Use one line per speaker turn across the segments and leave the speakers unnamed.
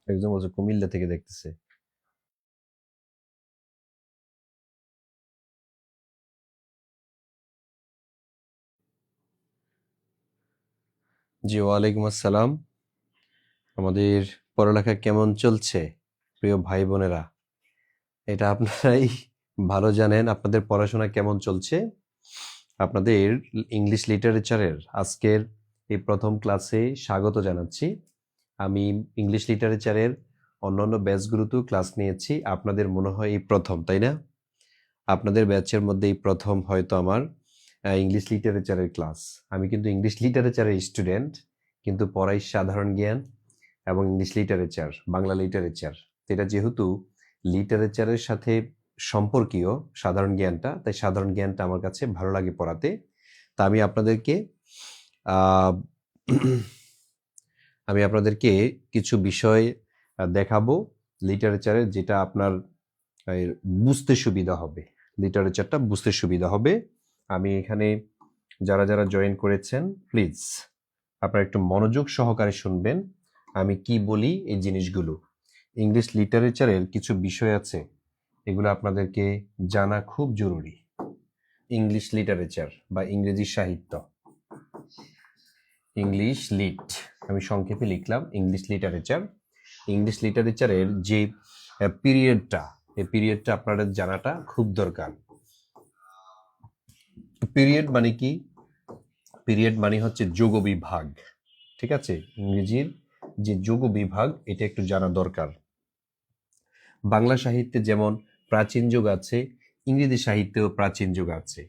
একজন বলছে কুমিল্লা থেকে দেখতেছে। জি, ওয়ালাইকুম আসসালাম। আমাদের পড়ালেখা কেমন চলছে প্রিয় ভাই বোনেরা? এটা আপনারাই ভালো জানেন আপনাদের পড়াশোনা কেমন চলছে। আপনাদের ইংলিশ লিটারেচারের আজকের এই প্রথম ক্লাসে স্বাগত জানাচ্ছি। আমি ইংলিশ লিটারেচারের অন্যান্য ব্যাচগুলোতেও ক্লাস নিয়েছি, আপনাদের মনে হয় এই প্রথম, তাই না? আপনাদের ব্যাচের মধ্যে এই প্রথম হয়তো আমার ইংলিশ লিটারেচারের ক্লাস। আমি কিন্তু ইংলিশ লিটারেচারের স্টুডেন্ট, কিন্তু পড়াই সাধারণ জ্ঞান এবং ইংলিশ লিটারেচার, বাংলা লিটারেচার। এটা যেহেতু লিটারেচারের সাথে সম্পর্কীয় সাধারণ জ্ঞানটা, তাই সাধারণ জ্ঞানটা আমার কাছে ভালো লাগে পড়াতে। তা আমি আপনাদেরকে কিছু বিষয় দেখাবো লিটারেচারের, যেটা আপনার বুঝতে সুবিধা হবে, লিটারেচারটা বুঝতে সুবিধা হবে। আমি এখানে যারা যারা জয়েন করেছেন, প্লিজ আপনারা একটু মনোযোগ সহকারে শুনবেন আমি কি বলি। এই জিনিসগুলো ইংলিশ লিটারেচারের কিছু বিষয় আছে, এগুলো আপনাদেরকে জানা খুব জরুরি। ইংলিশ লিটারেচার বা ইংরেজি সাহিত্য, ইংলিশ লিট, আমি সংক্ষেপে লিখলাম ইংলিশ লিটারেচার। ইংলিশ লিটারেচারের যে পিরিয়ডটা, এই পিরিয়ডটা আপনাদের জানাটা খুব দরকার। পিরিয়ড মানে কি? পিরিয়ড মানে হচ্ছে যুগ বিভাগ, ঠিক আছে? ইংরেজির যে যুগ বিভাগ, এটা একটু জানা দরকার। বাংলা সাহিত্যে যেমন প্রাচীন যুগ আছে, ইংরেজি সাহিত্যেও প্রাচীন যুগ আছে।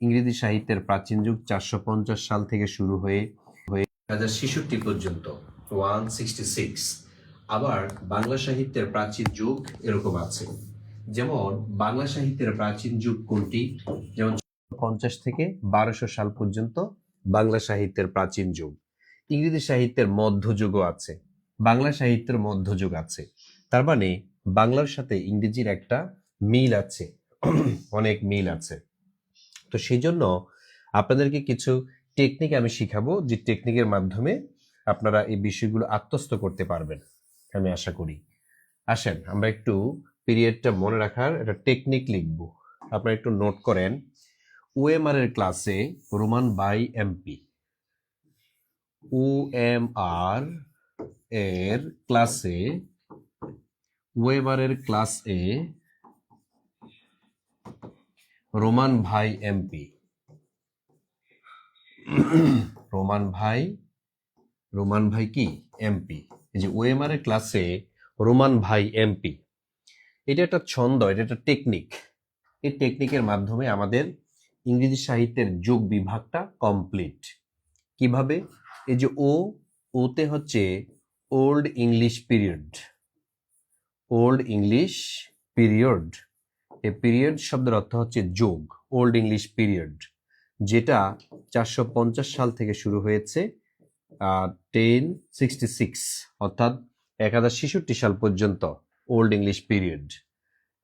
ইংরেজি সাহিত্যের প্রাচীন যুগ 450 সাল থেকে শুরু হয়ে 1066 পর্যন্ত, 166। আবার বাংলা সাহিত্যের প্রাচীন যুগ এরকম আছে, যেমন বাংলা সাহিত্যের প্রাচীন যুগ কোনটি? যেমন 50 থেকে 1200 সাল পর্যন্ত বাংলা সাহিত্যের প্রাচীন যুগ। ইংরেজি সাহিত্যের মধ্যযুগও আছে, বাংলা সাহিত্যের মধ্যযুগ আছে। তার মানে বাংলার সাথে ইংরেজির একটা মিল আছে, অনেক মিল আছে। তো সেই জন্য আপনাদেরকে কিছু টেকনিক আমি শিখাবো, যে টেকনিকের মাধ্যমে আপনারা এই বিষয়গুলো আত্মস্থ করতে পারবেন, আমি আশা করি। আসেন আমরা একটু পিরিয়ডটা মনে রাখার একটা টেকনিক লিখব। আপনারা একটু নোট করেন। ওএমআর এর ক্লাসে রোমান বাই এমপি, ওএমআর এর ক্লাসে, ওয়েবার এর ক্লাসে রোমান ভাই এমপি, রোমান ভাই কি এমপি। এই যে ওএমআর এর ক্লাসে রোমান ভাই এমপি, এটা একটা ছন্দ, এটা একটা টেকনিক। এই টেকনিকের মাধ্যমে আমাদের ইংরেজি সাহিত্যের যুগ বিভাগটা কমপ্লিট। কিভাবে? এই যে ওতে হচ্ছে old English period, old English period. এই পিরিয়ড শব্দের অর্থ হচ্ছে যুগ, ওল্ড ইংলিশ পিরিয়ড, যেটা 450 সাল থেকে শুরু হয়েছে 1066, অর্থাৎ 1066 সাল পর্যন্ত ওল্ড ইংলিশ পিরিয়ড।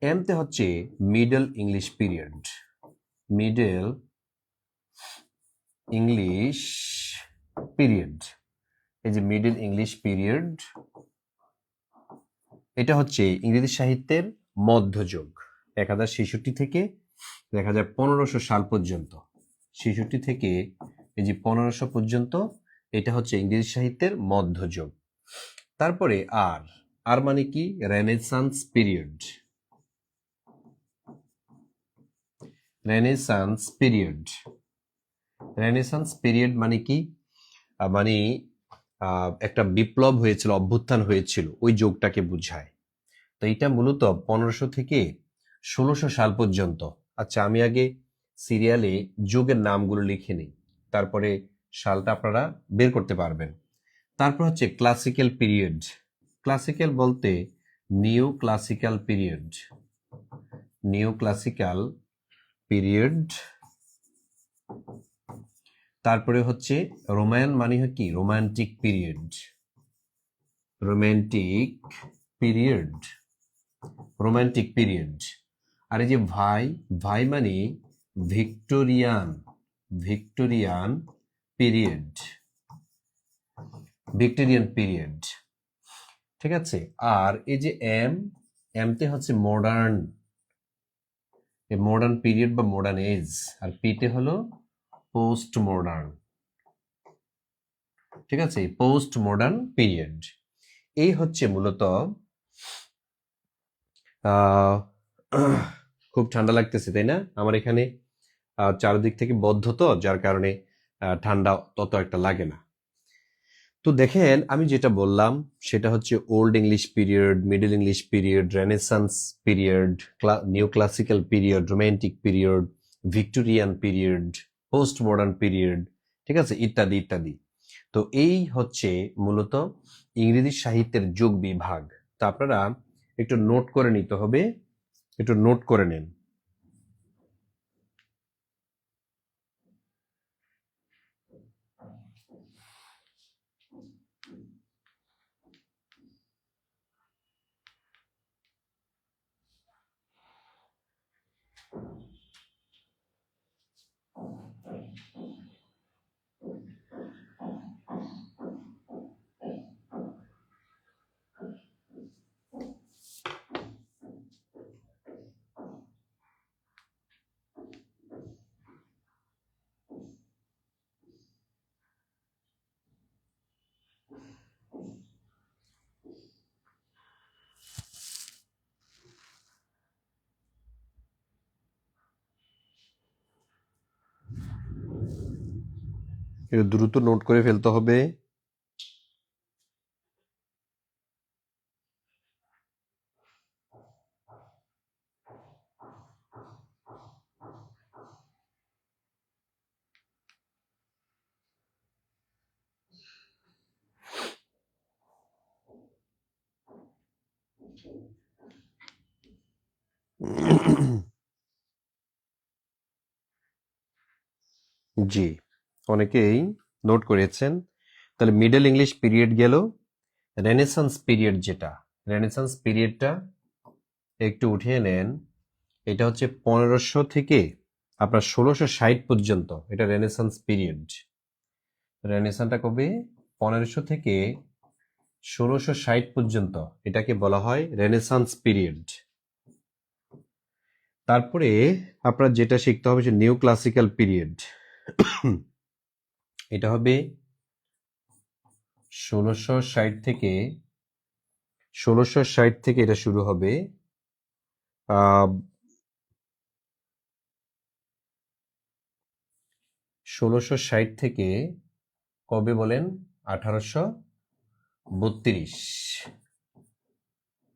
এমতে হচ্ছে middle English period, middle English period. এই যে মিডল ইংলিশ পিরিয়ড, এটা হচ্ছে ইংরেজি সাহিত্যের মধ্যযুগ, 1066 থেকে 1500 সাল পর্যন্ত, 66 থেকে এই যে 1500 পর্যন্ত, এটা হচ্ছে ইংরেজি সাহিত্যের মধ্যযুগ। তারপরে আর আর মানে কি? Renaissance period, renaissance period. Renaissance period মানে কি? মানে একটা বিপ্লব হয়েছিল, অভ্যুত্থান হয়েছিল, ওই যুগটাকে বুঝায়। তো এটা মূলত 1500 থেকে 1600 সাল পর্যন্ত। আচ্ছা, আমি আগে সিরিয়ালে যুগের নামগুলো লিখে নিই, তারপরে সালটা আপনারা বের করতে পারবেন। তারপর হচ্ছে ক্লাসিক্যাল পিরিয়ড। ক্লাসিক্যাল বলতে new classical period, new classical period. তারপরে হচ্ছে রোমান মানে কি? Romantic period, romantic period, romantic period. আর এই যে ভাই, ভাই মানে Victorian, Victorian period, Victorian period, ঠিক আছে। আর এই যে এমতে হচ্ছে মডার্ন, মডার্ন পিরিয়ড বা মডার্ন এজ, আর পিতে হলো পোস্ট মডার্ন, ঠিক আছে, পোস্ট মডার্ন পিরিয়ড। এই হচ্ছে মূলত আহ, খুব ঠান্ডা লাগতেছে তাই না? আমার এখানে চারদিক থেকে বদ্ধ তো, যার কারণে ঠান্ডা তত একটা লাগে না। তো দেখেন আমি যেটা বললাম সেটা হচ্ছে old English period, middle English period, renaissance period, new classical period, romantic period, Victorian period, post modern period, ঠিক আছে, ইত্যাদি ইত্যাদি। তো এই হচ্ছে মূলত ইংরেজি সাহিত্যের যোগ বিভাগ। তো আপনারা একটু নোট করে নিতে হবে, একটু নোট করে নেন। একটু দ্রুত নোট করে ফেলতে হবে। জি, অনেকেই নোট করেছেন। তাহলে মিডল ইংলিশ পিরিয়ড গেল। রেনেসান্স পিরিয়ড, যেটা রেনেসান্স পিরিয়ডটা একটু উঠিয়ে নেন, এটা হচ্ছে 1500 থেকে আপনার 1660 পর্যন্ত, এটা রেনেসান্স পিরিয়ড। রেনেসানটা কবে? 1500 থেকে 1660 পর্যন্ত, এটাকে বলা হয় রেনেসান্স পিরিয়ড। তারপরে আপনার যেটা শিখতে হবে সে নিউ ক্লাসিক্যাল পিরিয়ড, এটা হবে 1660 থেকে 1660 থেকে এটা শুরু হবে 1660 থেকে কবে বলেন? 1832,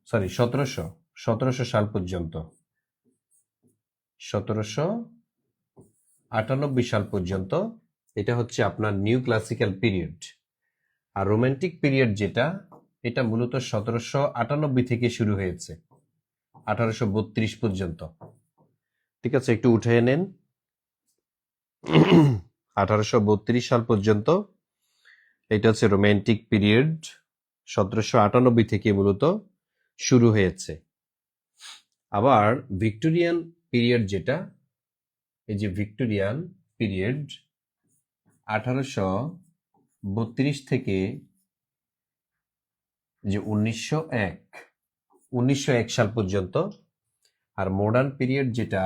সরি 1700 সাল পর্যন্ত, 1798 সাল পর্যন্ত। এটা হচ্ছে আপনার নিউ ক্লাসিক্যাল পিরিয়ড। আর রোমান্টিক পিরিয়ড যেটা, এটা মূলত 1798 থেকে শুরু হয়েছে 1832 পর্যন্ত, ঠিক আছে, একটু উঠে নেন। 1832 সাল পর্যন্ত এটা হচ্ছে রোমান্টিক পিরিয়ড, 1798 থেকে মূলত শুরু হয়েছে। আবার ভিক্টোরিয়ান পিরিয়ড যেটা, এই যে ভিক্টোরিয়ান পিরিয়ড 1832 থেকে যে 1901 সাল পর্যন্ত। আর মডার্ন পিরিয়ড যেটা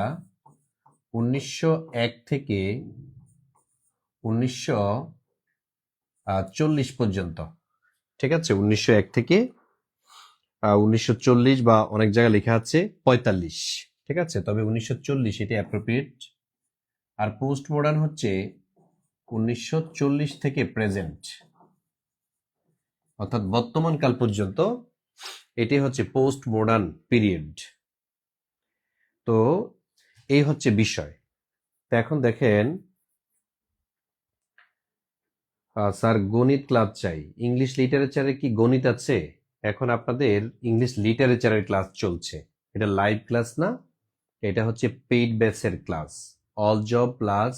1901 থেকে 1940 পর্যন্ত, ঠিক আছে, 1901 থেকে 1940, বা অনেক জায়গায় লেখা আছে 45, ঠিক আছে, তবে 1940 এটি অ্যাপ্রোপ্রিয়েট। আর পোস্ট মডার্ন হচ্ছে 1940 থেকে প্রেজেন্ট, অর্থাৎ বর্তমান কাল পর্যন্ত, এটি হচ্ছে পোস্ট মডার্ন পিরিয়ড। তো এই হচ্ছে বিষয়। তো এখন দেখেন, স্যার গণিত ক্লাস চাই, ইংলিশ লিটারেচারে কি গণিত আছে? এখন আপনাদের ইংলিশ লিটারেচারের ক্লাস চলছে, এটা লাইভ ক্লাস না, এটা হচ্ছে পেইড ব্যাচের ক্লাস। অল জব প্লাস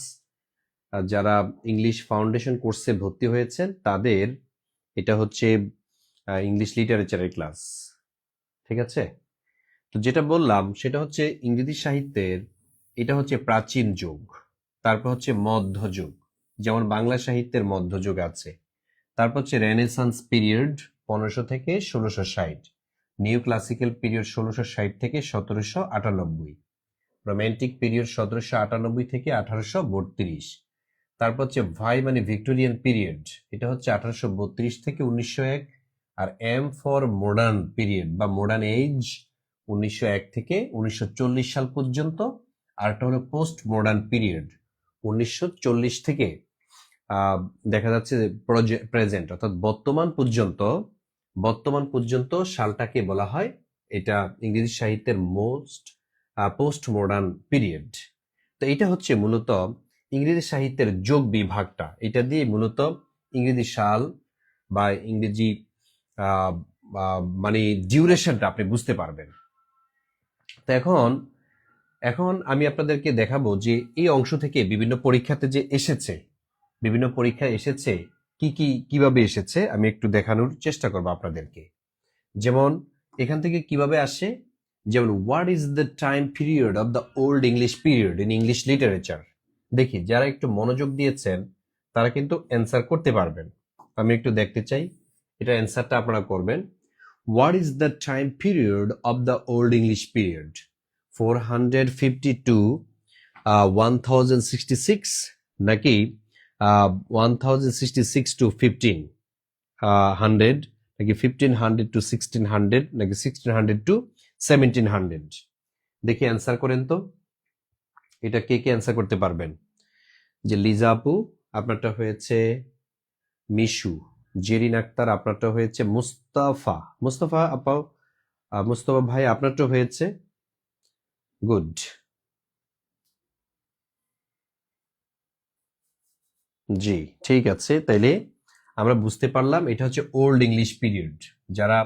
যারা ইংলিশ ফাউন্ডেশন কোর্সে ভর্তি হয়েছেন তাদের এটা হচ্ছে ইংলিশ লিটারেচারের ক্লাস, ঠিক আছে। তো যেটা বললাম সেটা হচ্ছে ইংরেজি সাহিত্যের, এটা হচ্ছে প্রাচীন যুগ, তারপর হচ্ছে মধ্যযুগ, যেমন বাংলা সাহিত্যের মধ্যযুগ আছে, তারপর হচ্ছে রেনেসান্স পিরিয়ড 1500 থেকে 1660, নিউ ক্লাসিক্যাল পিরিয়ড 1660 থেকে 1798, রোমান্টিক পিরিয়ড 1798 থেকে 1832, তারপর হচ্ছে ভাই মানে ভিক্টোরিয়ান পিরিয়ড, এটা হচ্ছে 1832 থেকে 1901, আর এম ফর মডার্ন পিরিয়ড বা মডার্ন এজ 1901 থেকে 1940 সাল পর্যন্ত, আর একটা হলো পোস্ট মডার্ন পিরিয়ড 1940 থেকে দেখা যাচ্ছে প্রেজেন্ট অর্থাৎ বর্তমান পর্যন্ত সালটাকে বলা হয়, এটা ইংরেজি সাহিত্যের পোস্ট মডার্ন পিরিয়ড। তো এটা হচ্ছে মূলত ইংরেজি সাহিত্যের যোগ বিভাগটা, এটা দিয়ে মূলত ইংরেজি সাল বা ইংরেজি মানে ডিউরেশনটা আপনি বুঝতে পারবেন। তো এখন আমি আপনাদেরকে দেখাবো যে এই অংশ থেকে বিভিন্ন পরীক্ষাতে যে এসেছে, বিভিন্ন পরীক্ষায় এসেছে কিভাবে এসেছে আমি একটু দেখানোর চেষ্টা করবো আপনাদেরকে। যেমন এখান থেকে কিভাবে আসে, যেমন what is the time period of the old English period in English literature. দেখি যারা একটু মনোযোগ দিয়েছেন তারা কিন্তু অ্যান্সার করতে পারবেন। আমি একটু দেখতে চাই এটা অ্যান্সারটা আপনারা করবেন। What is the time period of the old English period 452 1066 নাকি 1066 to 1500 নাকি 1500 to 1600 নাকি 1600 to 1700? দেখি অ্যান্সার করেন তো, এটা কে অ্যান্সার করতে পারবেন? যে লিজা আপু আপনারটা হয়েছে মিশু, জেরিন আক্তার আপনারটা হয়েছে মুস্তাফা আপা, মুস্তাফা ভাই আপনারটা হয়েছে গুড। জি ঠিক আছে, তাইলে আমরা বুঝতে পারলাম এটা হচ্ছে ওল্ড ইংলিশ পিরিয়ড। যারা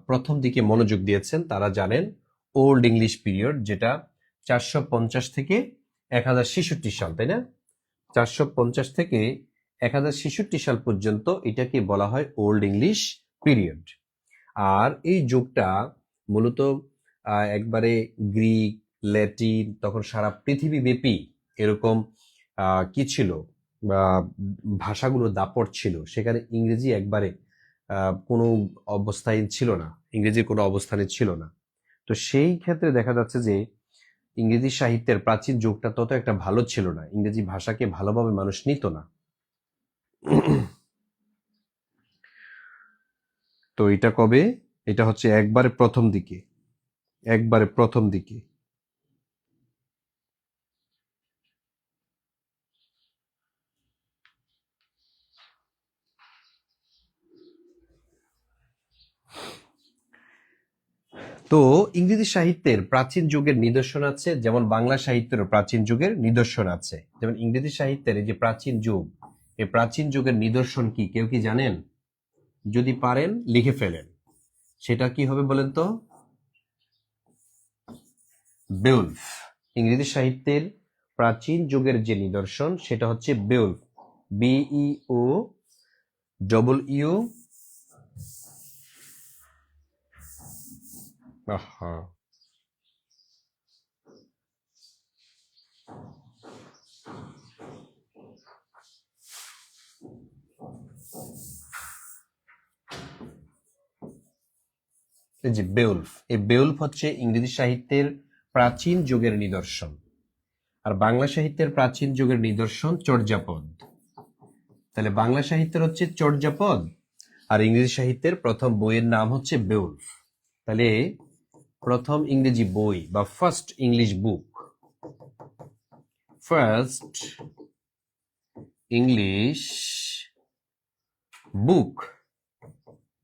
প্রথম দিকে মনোযোগ দিয়েছেন তারা জানেন ওল্ড ইংলিশ পিরিয়ড, যেটা 450 থেকে 1066 সাল, তাই না? 450 থেকে 1066 সাল পর্যন্ত এটাকে বলা হয় ওল্ড ইংলিশ পিরিয়ড। আর এই যুগটা মূলত একবারে গ্রিক, ল্যাটিন, তখন সারা পৃথিবী ব্যাপী এরকম কি ছিল, ভাষাগুলো দাপট ছিল, সেখানে ইংরেজি একবারে কোনো অবস্থায় ছিল না, ইংরেজির কোনো অবস্থানে ছিল না। তো সেই ক্ষেত্রে দেখা যাচ্ছে যে ইংরেজি সাহিত্যের প্রাচীন যুগটা তত একটা ভালো ছিল না, ইংরেজি ভাষাকে ভালোভাবে মানুষ নিত না। তো এটা কবে? এটা হচ্ছে একবারে প্রথম দিকে। তো ইংরেজি সাহিত্যের প্রাচীন যুগের নিদর্শন আছে, যেমন বাংলা সাহিত্যের প্রাচীন যুগের নিদর্শন আছে। যেমন ইংরেজি সাহিত্যের এই যে প্রাচীন যুগ, এই প্রাচীন যুগের নিদর্শন কি কেউ কি জানেন? যদি পারেন লিখে ফেলেন। সেটা কি হবে বলেন তো? বেউলফ। ইংরেজি সাহিত্যের প্রাচীন যুগের যে নিদর্শন সেটা হচ্ছে বেউলফ, BEO ইউ। আহা, এই যে বেউলফ, এই বেউলফ হচ্ছে ইংরেজি সাহিত্যের প্রাচীন যুগের নিদর্শন। আর বাংলা সাহিত্যের প্রাচীন যুগের নিদর্শন চর্যাপদ। তাহলে বাংলা সাহিত্যের হচ্ছে চর্যাপদ, আর ইংরেজি সাহিত্যের প্রথম বইয়ের নাম হচ্ছে বেউলফ। তাহলে প্রথম ইংরেজি বই বা first English book, first English book,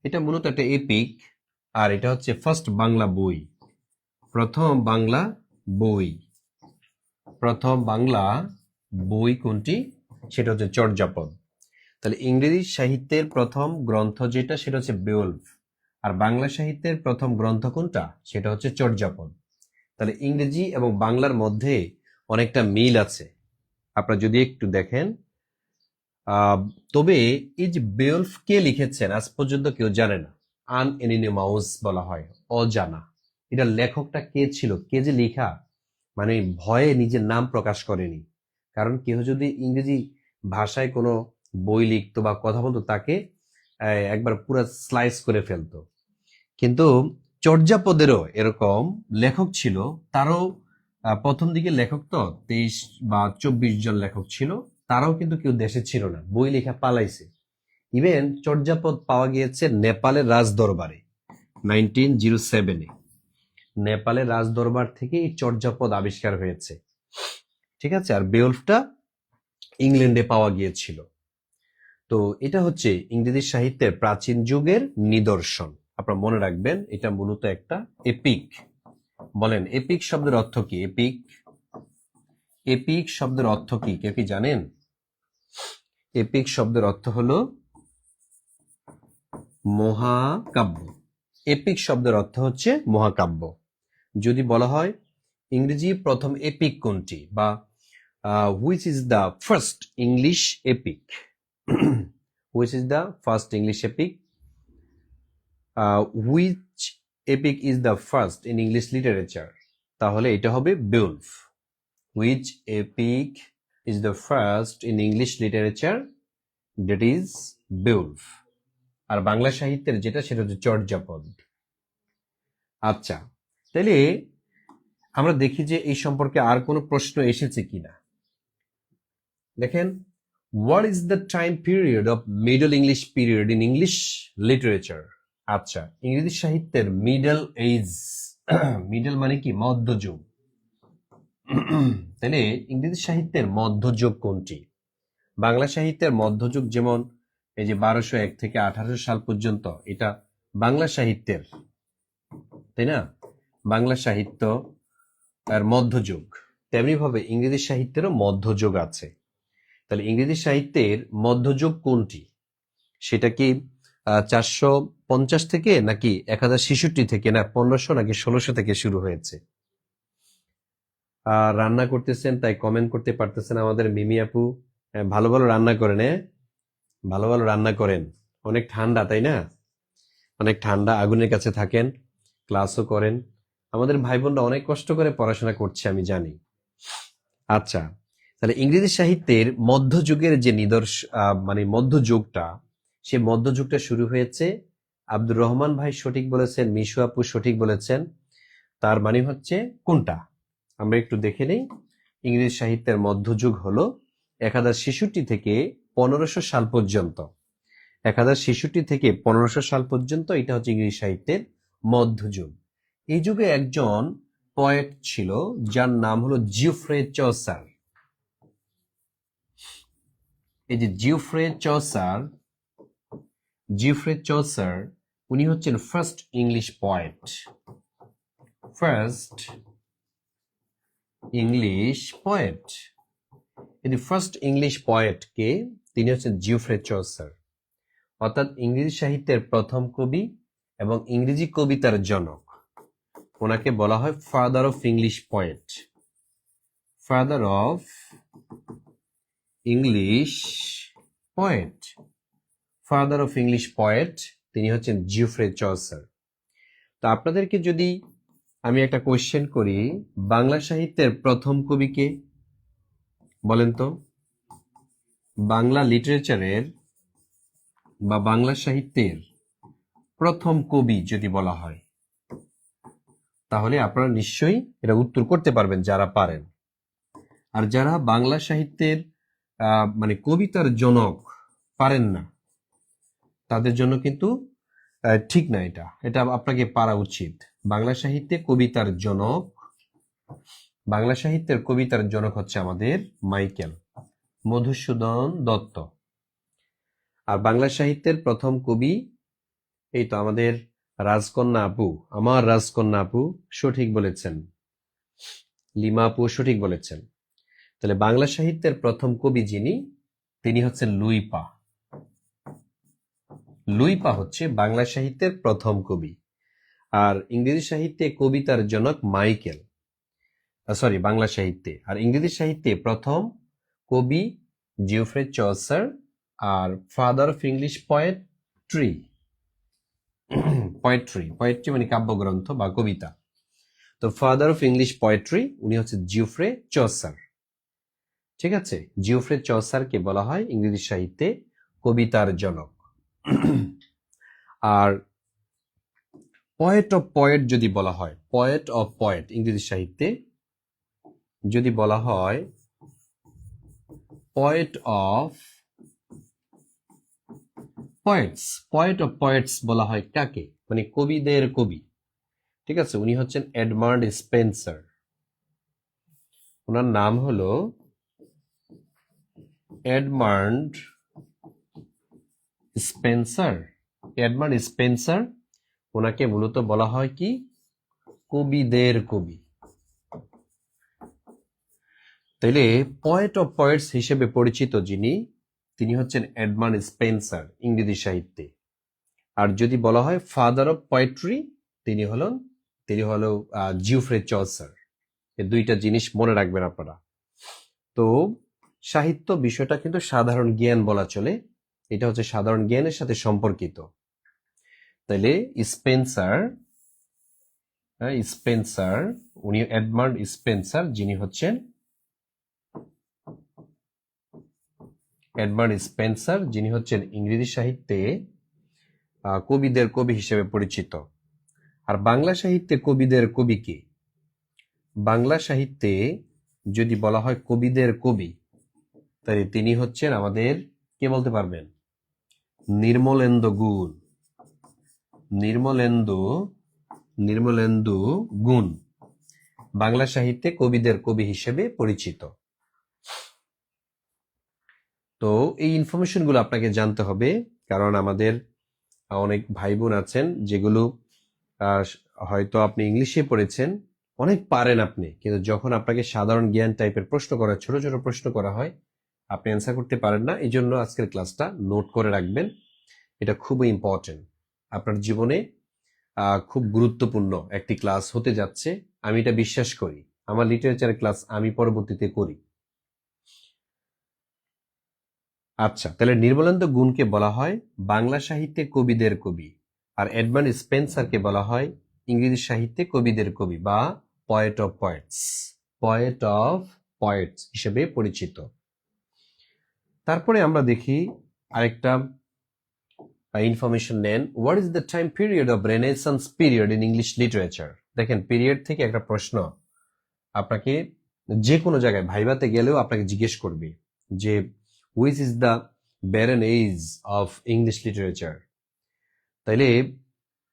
এটা মূলত একটা এপিক, আর এটা হচ্ছে ফার্স্ট বাংলা বই, প্রথম বাংলা বই কোনটি? সেটা হচ্ছে চর্যাপদ। তাহলে ইংরেজি সাহিত্যের প্রথম গ্রন্থ যেটা সেটা হচ্ছে বেউলফ, আর বাংলা সাহিত্যের প্রথম গ্রন্থ কোনটা? সেটা হচ্ছে চর্যাপদ। তাহলে ইংরেজি এবং বাংলার মধ্যে অনেকটা মিল আছে, আপনারা যদি একটু দেখেন। তবে এই যে বেউলফ কে লিখেছেন আজ পর্যন্ত কেউ জানে না, আনএনিমাউস বলা হয়, অজানা। এটা লেখকটা কে ছিল, কে যে লেখা, মানে ভয়ে নিজের নাম প্রকাশ করেনি। কারণ কেউ যদি ইংরেজি ভাষায় কোনো বই লিখতো বা কথা বলতো তাকে একবার পুরো স্লাইস করে ফেলতো। কিন্তু চর্যাপদেরও এরকম লেখক ছিল, তারও প্রথম দিকে লেখক তো 23 বা 24 জন লেখক ছিল, তারাও কিন্তু কেউ দেশে ছিল না, বই লেখা পালাইছে। ইভেন চর্যাপদ পাওয়া গিয়েছে নেপালের রাজদরবারে 1907-এ। নেপালের রাজদরবার থেকে এই চর্যাপদ আবিষ্কার হয়েছে, ঠিক আছে। আর বেওলফটা ইংল্যান্ডে পাওয়া গিয়েছিল। তো এটা হচ্ছে ইংরেজি সাহিত্যের প্রাচীন যুগের নিদর্শন। আপনারা মনে রাখবেন, এটা মূলত একটা এপিক। বলেন এপিক শব্দের অর্থ কি? এপিক, এপিক শব্দের অর্থ কি কেউ কি জানেন? এপিক শব্দের অর্থ হলো মহাকাব্য। এপিক শব্দের অর্থ হচ্ছে মহাকাব্য। যদি বলা হয় ইংরেজি প্রথম এপিক কোনটি, বা which is the first English epic, which is the first English epic, which epic is the first in English literature, তাহলে এটা হবে Beowulf. Which epic is the first in English literature, that is Beowulf. আর বাংলা সাহিত্যের যেটা, সেটা হচ্ছে চর্যাপদ। আচ্ছা, তাইলে আমরা দেখি যে এই সম্পর্কে আর কোনো প্রশ্ন এসেছে কিনা। দেখেন, what is the time period of middle English period in English literature? আচ্ছা, ইংরেজি সাহিত্যের মিডল এজ, মিডল মানে কি? মধ্যযুগ। তাহলে ইংরেজি সাহিত্যের মধ্যযুগ কোনটি? বাংলা সাহিত্যের মধ্যযুগ যেমন এই যে 1201 থেকে 1800 সাল পর্যন্ত, এটা বাংলা সাহিত্যের, তাই না? বাংলা সাহিত্য আর মধ্যযুগ, তেমনি ভাবে ইংরেজি সাহিত্যেরও মধ্যযুগ আছে। তাহলে ইংরেজি সাহিত্যের মধ্যযুগ কোনটি? সেটা কি 450 থেকে, নাকি 1066 থেকে, না 1500 নাকি 1600 থেকে শুরু হয়েছে? রান্না করতেছেন তাই কমেন্ট করতে পারতেছেন আমাদের মিমি আপু। ভালো ভালো রান্না করেন, ভালো ভালো রান্না করেন। অনেক ঠান্ডা, তাই না? অনেক ঠান্ডা, আগুনের কাছে থাকেন, ক্লাসও করেন। আমাদের ভাই বোনরা অনেক কষ্ট করে পড়াশোনা করছে, আমি জানি। আচ্ছা, তাহলে ইংরেজি সাহিত্যের মধ্যযুগের যে মানে মধ্যযুগটা, সে মধ্যযুগটা শুরু হয়েছে, আব্দুর রহমান ভাই সঠিক বলেছেন, মিশু আপু সঠিক বলেছেন। তার মানে হচ্ছে কোনটা? আমরা একটু দেখে নেই। ইংরেজি সাহিত্যের মধ্যযুগ হলো 1066 থেকে 1500 সাল পর্যন্ত। 1066 থেকে 1500 সাল পর্যন্ত, এটা হচ্ছে ইংরেজি সাহিত্যের মধ্যযুগ। এই যুগে একজন পয়েট ছিল যার নাম হলো জিওফ্রে চসার। এই যে জিওফ্রে চসার, উনি হচ্ছেন first English poet. First English poet, এই ফার্স্ট ইংলিশ পয়েট কে? তিনি হচ্ছেন জিওফ্রে চসার, অর্থাৎ ইংরেজি সাহিত্যের প্রথম কবি এবং ইংরেজি কবিতার জনক। ওনাকে বলা হয় father of English poet. Father of English poet, father of English poet, তিনি হচ্ছেন জিওফ্রে চসার। তো আপনাদেরকে যদি আমি একটা কোয়েশ্চেন করি, বাংলা সাহিত্যের প্রথম কবি কে বলেন তো? বাংলা লিটারেচারের বা বাংলা সাহিত্যের প্রথম কবি যদি বলা হয়, তাহলে আপনারা নিশ্চয়ই এটা উত্তর করতে পারবেন যারা পারেন। আর যারা বাংলা সাহিত্যের মানে কবিতার জনক পারেন না, তাদের জন্য কিন্তু ঠিক না, এটা এটা আপনাকে পারা উচিত। বাংলা সাহিত্যে কবিতার জনক, বাংলা সাহিত্যের কবিতার জনক হচ্ছে আমাদের মাইকেল মধুসূদন দত্ত। আর বাংলা সাহিত্যের প্রথম কবি, এই তো আমাদের রাজকন্যা আপু, আমার রাজকন্যা আপু সঠিক বলেছেন, লিমা আপু সঠিক বলেছেন। তাহলে বাংলা সাহিত্যের প্রথম কবি যিনি, তিনি হচ্ছেন লুই পা। লুই পা হচ্ছে বাংলা সাহিত্যের প্রথম কবি। আর ইংরেজি সাহিত্যে কবিতার জনক মাইকেল, সরি বাংলা সাহিত্যে। আর ইংরেজি সাহিত্যে প্রথম কবি জিওফ্রে চসার, আর father of English poetry, poetry মানে কাব্যগ্রন্থ বা কবিতা। তো ফাদার অফ ইংলিশ পোয়েট্রি উনি হচ্ছে জিওফ্রে চসার। ঠিক আছে, জিওফ্রে চসারকে বলা হয় ইংরেজি সাহিত্যে কবিতার জনক। আর পয়েট অফ পয়েট যদি বলা হয়, পয়েট অফ পয়েট ইংরেজি সাহিত্যে যদি বলা হয় poet of poet's, poet of poet's বলা হয় কাকে, মানে কবিদের কবি। ঠিক আছে, উনি হচ্ছেন এডমান্ড স্পেন্সার। ওনার নাম হলো এডমান্ড স্পেন্সার। এডমান্ড স্পেন্সার, ওনাকে মূলত বলা হয় কি কবিদের কবি। তাইলে পয়েট অফ পয়েটস হিসেবে পরিচিত যিনি, তিনি হচ্ছেন এডমান্ড স্পেন্সার ইংরেজি সাহিত্যে। আর যদি বলা হয় ফাদার অফ পোয়েট্রি, তিনি হলো জিওফ্রে চসার। এই দুইটা জিনিস মনে রাখবেন আপনারা। তো সাহিত্য বিষয়টা কিন্তু সাধারণ জ্ঞান বলা চলে, এটা হচ্ছে সাধারণ জ্ঞানের সাথে সম্পর্কিত। তাইলে স্পেন্সার উনি এডমান্ড স্পেন্সার, যিনি হচ্ছেন ইংরেজি সাহিত্যে কবিদের কবি হিসেবে পরিচিত। আর বাংলা সাহিত্যে কবিদের কবি কে? বাংলা সাহিত্যে যদি বলা হয় কবিদের কবি, তাহলে তিনি হচ্ছেন আমাদের, কে বলতে পারবেন? নির্মলেন্দু গুণ। নির্মলেন্দু গুণ বাংলা সাহিত্যে কবিদের কবি হিসেবে পরিচিত। তো এই ইনফরমেশন গুলো আপনাকে জানতে হবে, কারণ আমাদের অনেক ভাই বোন আছেন যেগুলো হয়তো আপনি ইংলিশে পড়েছেন, অনেক পারেন আপনি, কিন্তু যখন আপনাকে সাধারণ জ্ঞান টাইপের প্রশ্ন করা, ছোট ছোট প্রশ্ন করা হয়, আপনি অ্যান্সার করতে পারেন না। এই জন্য আজকের ক্লাসটা নোট করে রাখবেন, এটা খুবই ইম্পর্টেন্ট, আপনার জীবনে খুব গুরুত্বপূর্ণ একটি ক্লাস হতে যাচ্ছে। আমি এটা বিশ্বাস করি, আমার লিটারেচারের ক্লাস আমি পরবর্তীতে করি। আচ্ছা, তাহলে নির্মলেন্দু গুণকে বলা হয় বাংলা সাহিত্যে কবিদের কবি, আর এডমান্ড স্পেন্সারকে বলা হয় ইংরেজি সাহিত্যে কবিদের কবি বা পয়েট অফ পয়েটস হিসেবে পরিচিত। তারপরে আমরা দেখি আরেকটা ইনফরমেশন নেন, what is the time period of renaissance period in English literature. দেখেন, পিরিয়ড থেকে একটা প্রশ্ন আপনাকে যে কোনো জায়গায় ভাইভাতে গেলেও আপনাকে জিজ্ঞেস করবে যে which is the barren age of English literature। তাইলে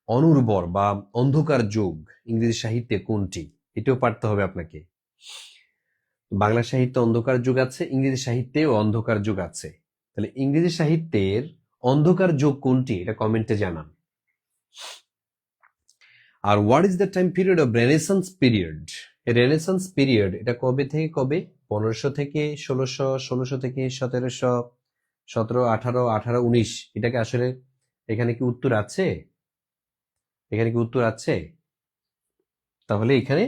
অনুর্বর বা অন্ধকার যুগ ইংরেজি সাহিত্যে কোনটি, এটাও পারতে হবে আপনাকে। বাংলা সাহিত্যে অন্ধকার যুগ আছে, ইংরেজি সাহিত্যেও অন্ধকার যুগ আছে। তাহলে ইংরেজি সাহিত্যের অন্ধকার যুগ কোনটি, এটা কমেন্টে জানান। আর what is the time period of renaissance period. Renaissance period এটা কবে থেকে কবে? 1500 থেকে 1600, 1600 থেকে 1700, 17, 18, 18, 19। এটাকে আসলে এখানে কি উত্তর আছে? তাহলে এখানে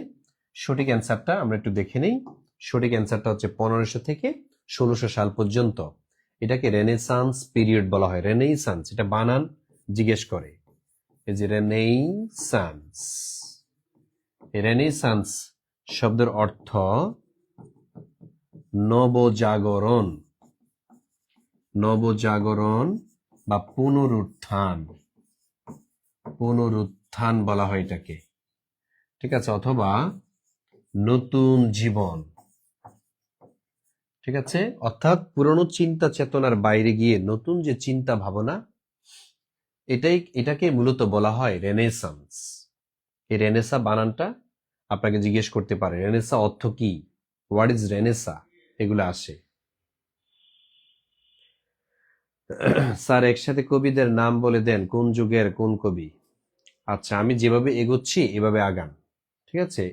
সঠিক অ্যান্সারটা আমরা একটু দেখে নেই। সঠিক অ্যান্সারটা হচ্ছে 1500 থেকে 1600 সাল পর্যন্ত। এটাকে রেনেসান্স পিরিয়ড বলা হয়। রেনেসান্স, এটা বানান জিজ্ঞেস করে, এই যে রেনেসান্স শব্দের অর্থ নবজাগরণ বা পুনরুত্থান বলা হয় এটাকে, ঠিক আছে, অথবা নতুন জীবন। ঠিক আছে, অর্থাৎ পুরনো চিন্তা চেতনার বাইরে গিয়ে নতুন যে চিন্তা ভাবনা, এটাকে মূলত বলা হয় রেনেসান্স। এই রেনেসা বানানটা আপনাকে জিজ্ঞেস করতে পারে, রেনেসা অর্থ কি, হোয়াট ইজ রেনেসা, এগুলো আসে। স্যার একসাথে কবিদের নাম বলে দেন, কোন যুগের কোন কবি। আচ্ছা, আমি যেভাবে এগোচ্ছি এভাবে আগান, ঠিক আছে।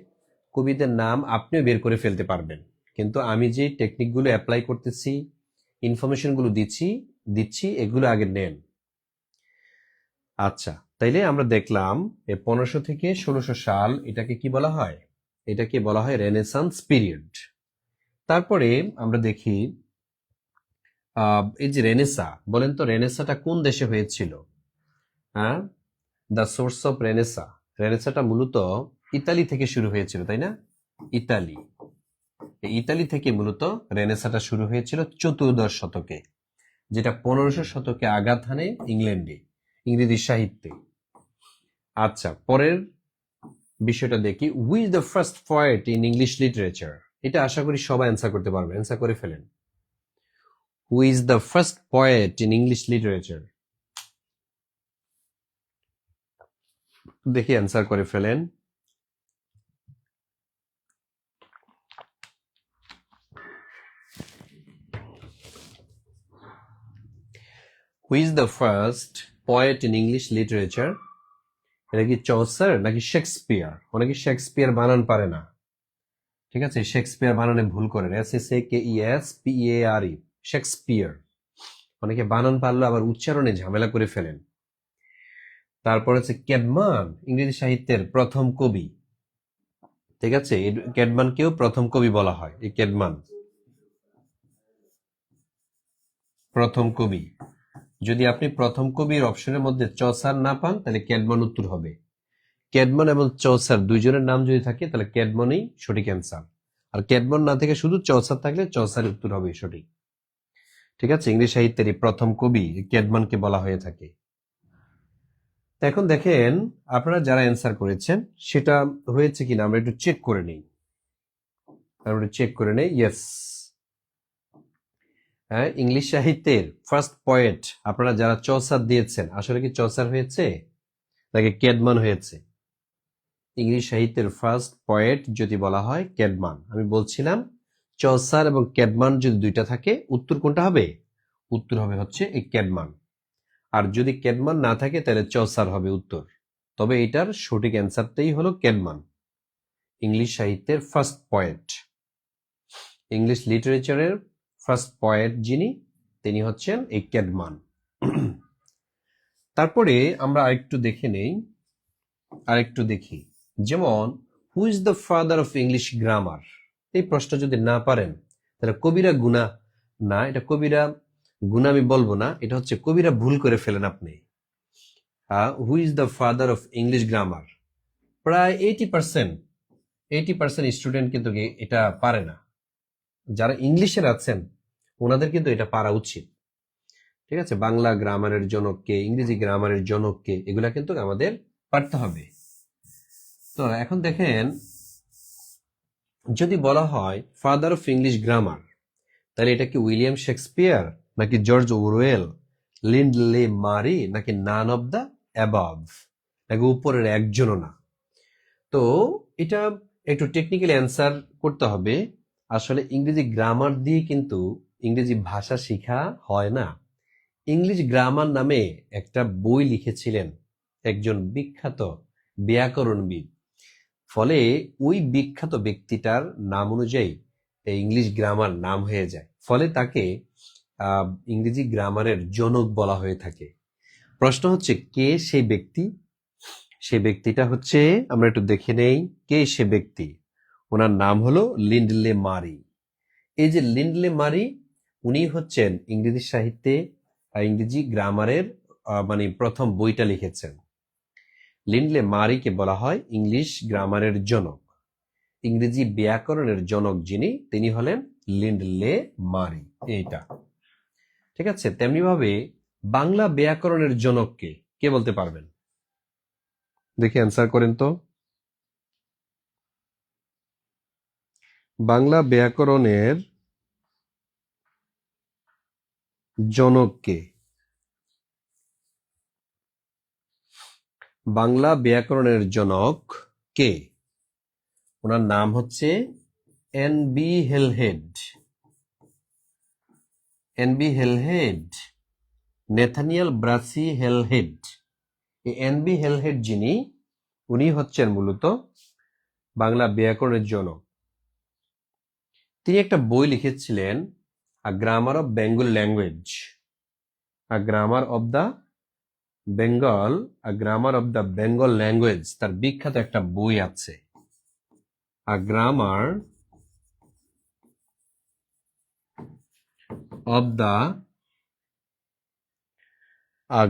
কবিদের নাম আপনিও বের করে ফেলতে পারবেন, কিন্তু আমি যে টেকনিকগুলো অ্যাপ্লাই করতেছি, ইনফরমেশনগুলো দিচ্ছি এগুলো আগে নেন। আচ্ছা, তাইলে আমরা দেখলাম 1500 থেকে 1600 সাল, এটাকে কি বলা হয়? এটাকে বলা হয় রেনেসান্স পিরিয়ড। তারপরে আমরা দেখি এই যে রেনেসা, বলেন তো রেনেসাটা কোন দেশে হয়েছিল? হ্যাঁ, দ্য সোর্স অফ রেনেসাটা মূলত ইতালি থেকে শুরু হয়েছিল, তাই না? ইতালি। ইতালি থেকে মূলত রেনেসাটা শুরু হয়েছিল চতুর্দশ শতকে, যেটা 1500 শতকে আঘাত হানে ইংল্যান্ডে, ইংরেজি সাহিত্যে। আচ্ছা, পরের বিষয়টা দেখি, হু is the first poet in English literature. এটা আশা করি সবাই অ্যান্সার করতে পারবে, অ্যান্সার করে ফেলেন। হু is the first poet in English literature? দেখি অ্যান্সার করে ফেলেন। হু is the first poet in English literature? এটা কি চৌসার নাকি শেক্সপিয়ার? অনেকে শেক্সপিয়ার বানান পারে না, ঠিক আছে, শেক্সপিয়ার বানানে ভুল করেন, SHAKESPEARE, শেক্সপিয়ার। অনেকে বানান পারলো আবার উচ্চারণে ঝামেলা করে ফেলেন। তারপর হচ্ছে ক্যাডমান, ইংরেজি সাহিত্যের প্রথম কবি, ঠিক আছে, ক্যাডমানকেও প্রথম কবি বলা হয়। এই ক্যাডমান প্রথম কবি। যদি আপনি প্রথম কবির অপশনের মধ্যে চসার না পান, তাহলে ক্যাডমান উত্তর হবে। ক্যাডমান এবং চৌসার দুইজনের নাম যদি থাকে, তাহলে ক্যাডমনই সঠিক অ্যান্সার। আর ক্যাডমন না থেকে শুধু চৌসার থাকলে চৌসার উত্তর হবে সঠিক। ঠিক আছে, ইংরেজি সাহিত্যের এই প্রথম কবি ক্যাডমানকে বলা হয়ে থাকে। এখন দেখেন আপনারা যারা অ্যান্সার করেছেন সেটা হয়েছে কিনা আমরা একটু চেক করে নেই। ইয়েস, হ্যাঁ, ইংলিশ সাহিত্যের ফার্স্ট পোয়েট আপনারা যারা চৌসার দিয়েছেন, আসলে কি চৌসার হয়েছে নাকি ক্যাডমান হয়েছে? ইংলিশ সাহিত্যের ফার্স্ট পোয়েট যদি বলা হয় ক্যাডমান, আমি বলছিলাম চৌসার এবং ক্যাডমান যদি দুইটা থাকে, উত্তর কোনটা হবে? উত্তর হবে হচ্ছে এই ক্যাডমান। আর যদি ক্যাডমান না থাকে তাহলে চৌসার হবে উত্তর। তবে এটার সঠিক অ্যান্সারটাই হলো ক্যাডমান, ইংলিশ সাহিত্যের ফার্স্ট পোয়েট। ইংলিশ লিটারেচারের ফার্স্ট পোয়েট যিনি, তিনি হচ্ছেন এই ক্যাডমান। তারপরে আমরা আরেকটু দেখে নেই, আরেকটু দেখি, যেমন হু is the father of English grammar? এই প্রশ্ন যদি না পারেন তাহলে কবিরা গুণা না, এটা কবিরা গুণা আমি বলবো না, এটা হচ্ছে কবিরা ভুল করে ফেলেন আপনি। হু is the father of English grammar? প্রায় 80% স্টুডেন্ট কিন্তু এটা পারে না। যারা ইংলিশের আছেন ওনাদের কিন্তু এটা পারা উচিত। ঠিক আছে, বাংলা গ্রামারের জনক কে, ইংরেজি গ্রামারের জনক কে, এগুলা কিন্তু আমাদের পারতে হবে। তো এখন দেখেন, যদি বলা হয় ফাদার অফ ইংলিশ গ্রামার, তাহলে এটা কি উইলিয়াম শেক্সপিয়ার নাকি জর্জ ওরওয়েল, লিন্ডলে মারি নাকি নান অফ দ্য অ্যাবাভ, নাকি উপরের একজনও না? তো এটা একটু টেকনিক্যাল অ্যান্সার করতে হবে। আসলে ইংরেজি গ্রামার দিয়ে কিন্তু ইংরেজি ভাষা শেখা হয় না। ইংলিশ গ্রামার নামে একটা বই লিখেছিলেন একজন বিখ্যাত ব্যাকরণবিদ, ফলে ওই বিখ্যাত ব্যক্তিটার নাম অনুযায়ী ইংলিশ গ্রামার নাম হয়ে যায়, ফলে তাকে ইংরেজি গ্রামারের জনক বলা হয়ে থাকে। প্রশ্ন হচ্ছে কে সেই ব্যক্তি? সেই ব্যক্তিটা হচ্ছে, আমরা একটু দেখে নেই কে সে ব্যক্তি। ওনার নাম হলো লিন্ডলে মারি। এই যে লিন্ডলে মারি, উনি হচ্ছেন ইংরেজি সাহিত্যে ইংরেজি গ্রামারের মানে প্রথম বইটা লিখেছেন। লিন্ডলে মারিকে বলা হয় ইংলিশ গ্রামারের জনক। ইংরেজি ব্যাকরণের জনক যিনি, তিনি হলেন লিন্ডলে মারি। এইটা ঠিক আছে। তেমনি ভাবে বাংলা ব্যাকরণের জনককে কে বলতে পারবেন? দেখি অ্যান্সার করেন তো। বাংলা ব্যাকরণের জনককে, বাংলা ব্যাকরণের জনক কে? ওনার নাম হচ্ছে NB. Halhed. NB. Halhed, Nathaniel Brassey Halhed. এই এন.বি. হেলহেড যিনি, উনি হচ্ছেন মূলত বাংলা ব্যাকরণের জনক। তিনি একটা বই লিখেছিলেন, a grammar of Bengal language. A grammar of the Bengal, a grammar of the Bengal language, তার বিখ্যাত একটা বই আছে, a grammar of the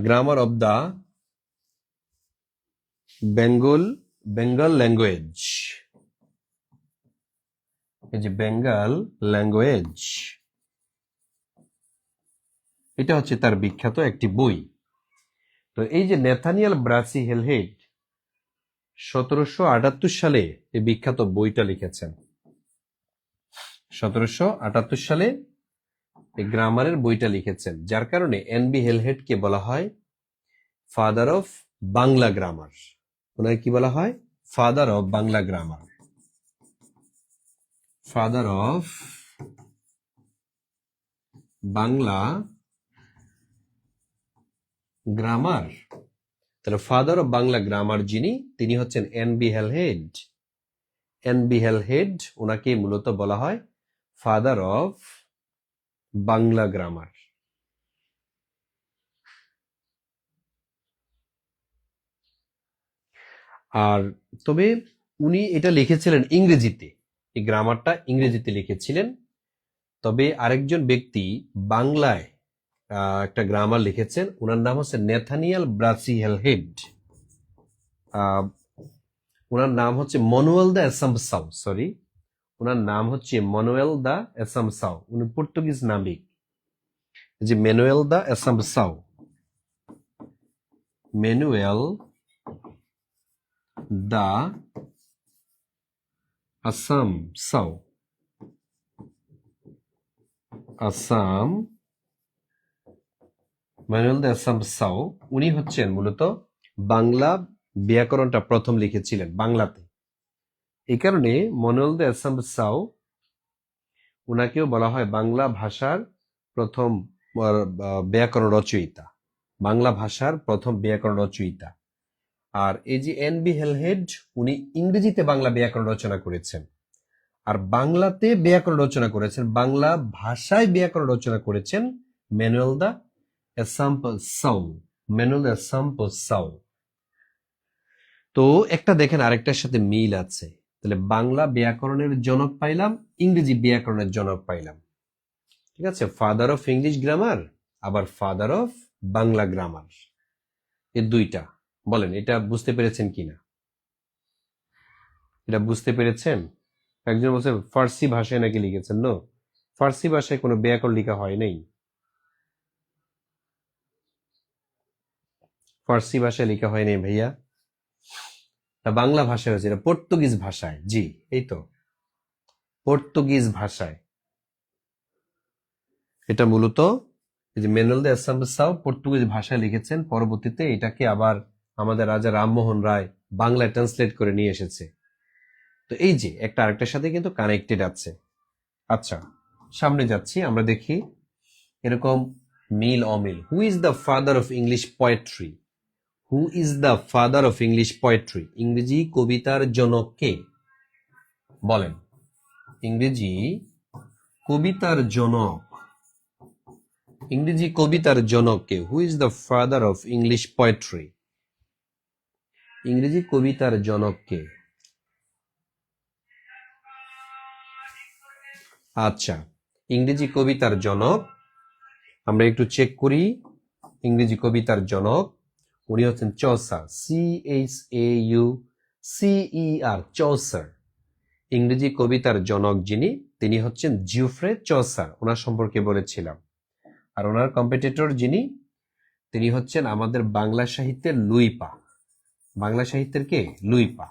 grammar of the Bengal language. এই যে বেঙ্গল ল্যাঙ্গুয়েজ, এটা হচ্ছে তার বিখ্যাত একটি বই। তো এই যে নেথানিয়েল ব্রাসি হেলহেড 1778 সালে এই বিখ্যাত বইটা লিখেছেন। 1778 সালে এই গ্রামারের বইটা লিখেছেন, যার কারণে এনবি হেলহেডকে বলা হয় ফাদার অফ বাংলা গ্রামার। ওনাকে কি বলা হয়? Father of Bangla grammar, father of Bangla grammar. তাহলে ফাদার অফ বাংলা গ্রামার যিনি, তিনি হচ্ছেন এনবি হেলহেড। এনবি হেলহেড, ওনাকে মূলত বলা হয় ফাদার অফ বাংলা গ্রামার। আর তবে উনি এটা লিখেছিলেন ইংরেজিতে, এই গ্রামারটা ইংরেজিতে লিখেছিলেন। তবে আরেকজন ব্যক্তি বাংলায় একটা গ্রামার লিখেছেন, ওনার নাম হচ্ছে নেথানিয়েল ব্রাসি হেলহেড। ওনার নাম হচ্ছে মানুয়েল দা এসাম্পসাও, সরি, ওনার নাম হচ্ছে মানুয়েল দা এসাম্পসাও। উনি পর্তুগিজ নাবিক, যে ম্যানুয়েল দা এসাম্পসাও, ম্যানুয়েল দা আসামসাও, আসাম ম্যানুয়েল দা আসামসাও, উনি হচ্ছেন মূলত বাংলা ব্যাকরণটা প্রথম লিখেছিলেন বাংলাতে। এই কারণে মানুয়েল দা আসামসাও, উনাকেও বলা হয় বাংলা ভাষার প্রথম ব্যাকরণ রচয়িতা, বাংলা ভাষার প্রথম ব্যাকরণ রচয়িতা। আর এই যে এনবি হেলহেড, উনি ইংরেজিতে বাংলা ব্যাকরণ রচনা করেছেন, আর বাংলাতে ব্যাকরণ রচনা করেছেন, বাংলা ভাষায় ব্যাকরণ রচনা করেছেন ম্যানুয়েল দা এসাম্পসাও, ম্যানুয়েল দা এসাম্পসাও। তো একটা দেখেন আরেকটার সাথে মিল আছে, তাহলে বাংলা ব্যাকরণের জনক পাইলাম, ইংরেজি ব্যাকরণের জনক পাইলাম। ঠিক আছে, ফাদার অফ ইংলিশ গ্রামার, আবার ফাদার অফ বাংলা গ্রামার, এই দুইটা। বলেন এটা বুঝতে পেরেছেন কিনা? এটা বুঝতে পেরেছেন? একজন বলছে ফার্সি ভাষায় নাকি লিখেছেন। নো, ফার্সি ভাষায় কোনো ব্যাকরণ লেখা হয় নাই, ফার্সি ভাষায় লেখা হয় নাই ভাইয়া, বাংলা ভাষায় হচ্ছে, এটা পর্তুগিজ ভাষায়। জি, এই তো পর্তুগিজ ভাষায়। এটা মূলত এই যে ম্যানুয়েল দা এসাম্পসাও পর্তুগিজ ভাষায় লিখেছেন, পরবর্তীতে এটাকে আবার আমাদের রাজা রামমোহন রায় বাংলায় ট্রান্সলেট করে নিয়ে এসেছে। তো এই যে একটা আরেকটার সাথে কিন্তু কানেক্টেড আছে। আচ্ছা, সামনে যাচ্ছি, আমরা দেখি এরকম মিল অমিল। হু is the father of English poetry? Who is the father of English poetry? ইংরেজি কবিতার জনক কে? বলেন, ইংরেজি কবিতার জনক, ইংরেজি কবিতার জনক কে? Who is the father of English poetry? ইংরেজি কবিতার জনক কে? আচ্ছা, ইংরেজি কবিতার জনক আমরা একটু চেক করি। ইংরেজি কবিতার জনক উনি হচ্ছেন চসার, CHAUCER, চসার। ইংরেজি কবিতার জনক যিনি, তিনি হচ্ছেন জিওফ্রে চসার, ওনার সম্পর্কে বলেছিলাম। আর ওনার কম্পিটিটর যিনি, তিনি হচ্ছেন আমাদের বাংলা সাহিত্যের লুইপা। বাংলা সাহিত্যের কে? লুইপা।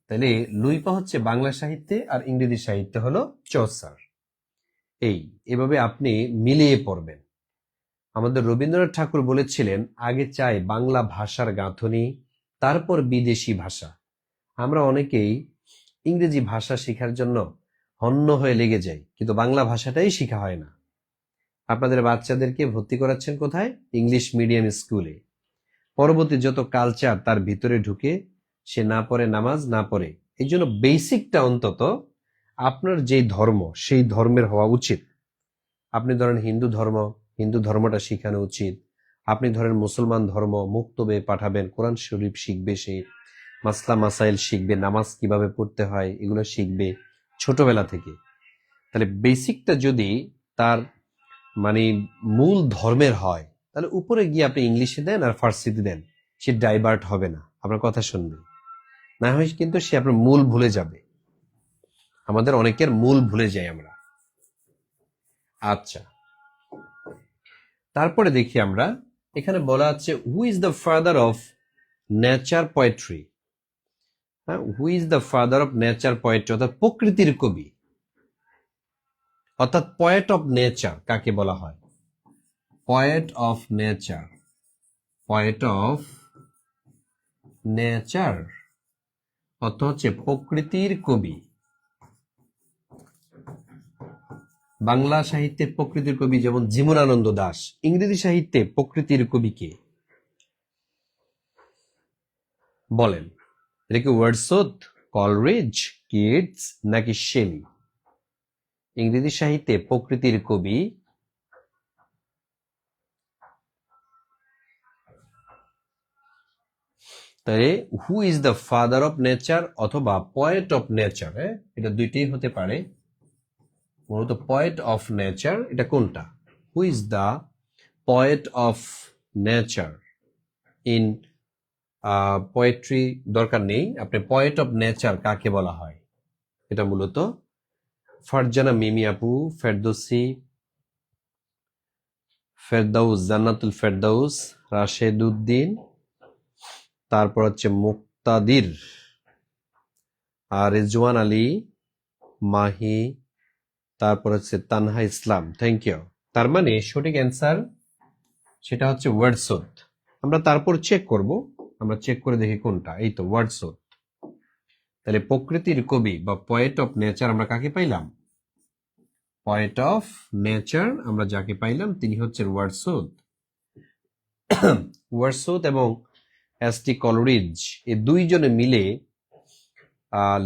তাহলে লুইপা হচ্ছে বাংলা সাহিত্যে, আর ইংরেজি সাহিত্যে হলো চসার। এভাবে আপনি মিলিয়ে পড়বেন। আমাদের রবীন্দ্রনাথ ঠাকুর বলেছিলেন, আগে চাই বাংলা ভাষার গাঁথনি, তারপর বিদেশি ভাষা। আমরা অনেকেই ইংরেজি ভাষা শেখার জন্য হন্য হয়ে লেগে যাই, কিন্তু বাংলা ভাষাটাই শেখা হয় না। আপনাদের বাচ্চাদেরকে ভর্তি করাচ্ছেন কোথায়? ইংলিশ মিডিয়াম স্কুলে। পরবর্তী যত কালচার তার ভিতরে ঢুকে, সে না পড়ে নামাজ, না পড়ে। এই জন্য বেসিকটা অন্তত আপনার যেই ধর্ম, সেই ধর্মের হওয়া উচিত। আপনি ধরেন হিন্দু ধর্ম, হিন্দু ধর্মটা শেখানো উচিত। আপনি ধরেন মুসলমান ধর্ম, মুক্তবে পাঠাবেন, কোরআন শরীফ শিখবে, সে মাসলা মাসাইল শিখবে, নামাজ কিভাবে পড়তে হয় এগুলো শিখবে ছোটবেলা থেকে। তাহলে বেসিকটা যদি তার মানে মূল ধর্মের হয়, তাহলে উপরে গিয়ে আপনি ইংলিশে দেন আর ফার্সিতে দেন, সে ডাইভার্ট হবে না, আপনার কথা শুনবে। না হয় কিন্তু সে আপনার মূল ভুলে যাবে। আমাদের অনেকের মূল ভুলে যাই আমরা। আচ্ছা, তারপরে দেখি আমরা, এখানে বলা আছে who is the father of nature poetry. হ্যাঁ, who is the father of nature poetry, অর্থাৎ প্রকৃতির কবি, অর্থাৎ পয়েট অফ নেচার কাকে বলা হয়? Poet of nature, poet of nature অর্থ হচ্ছে প্রকৃতির কবি। বাংলা সাহিত্যে প্রকৃতির কবি যেমন জীবনানন্দ দাশ। ইংরেজি সাহিত্যে প্রকৃতির কবি কে বলেন? এটা কি ওয়ার্ডসওয়ার্থ, কলরিজ, কিটস নাকি শেলি? ইংরেজি সাহিত্যে প্রকৃতির কবি তাহলে হু is the father of nature অথবা পয়েট অফ নেচার, এটা দুইটাই হতে পারে। মূলত পয়েট অফ নেচার এটা কোনটা? হু is the poet of nature in poetry দরকার নেই, আপনি পয়েট অফ নেচার কাকে বলা হয় এটা মূলত ফারজানা মিমি আপু, ফেরদৌসি, ফেরদাউস, জান্নাতুল ফেরদাউস, রাশেদ উদ্দিন, তারপর হচ্ছে মুক্তাদির, আর রেজওয়ান আলী, মাহি, তারপর হচ্ছে তানহা ইসলাম। Thank you. তার মানে সঠিক অ্যান্সার সেটা হচ্ছে ওয়ার্ডসওয়ার্থ। আমরা তারপর চেক করব, আমরা চেক করে দেখি কোনটা। এই তো ওয়ার্ডসওয়ার্থ। তাহলে প্রকৃতির কবি বা পয়েট অফ নেচার আমরা কাকে পাইলাম? পয়েট অফ নেচার আমরা যাকে পাইলাম তিনি হচ্ছেন ওয়ার্ডসওয়ার্থ। ওয়ার্ডসওয়ার্থ এবং এস.টি. কলরিজ এই দুইজনে মিলে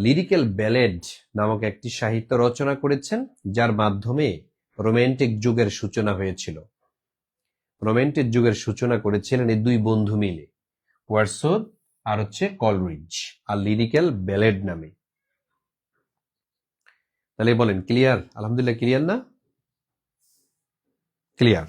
লিরিক্যাল ব্যালেড নামক একটি সাহিত্য রচনা করেছেন, যার মাধ্যমে রোমান্টিক যুগের সূচনা হয়েছিল। রোমান্টিক যুগের সূচনা করেছিলেন এই দুই বন্ধু মিলে, ওয়ার্ডসওয়ার্থ আর হচ্ছে কলরিজ, আর লিরিক্যাল ব্যালেড নামে। তাহলে বলেন ক্লিয়ার? আলহামদুলিল্লাহ ক্লিয়ার না? ক্লিয়ার।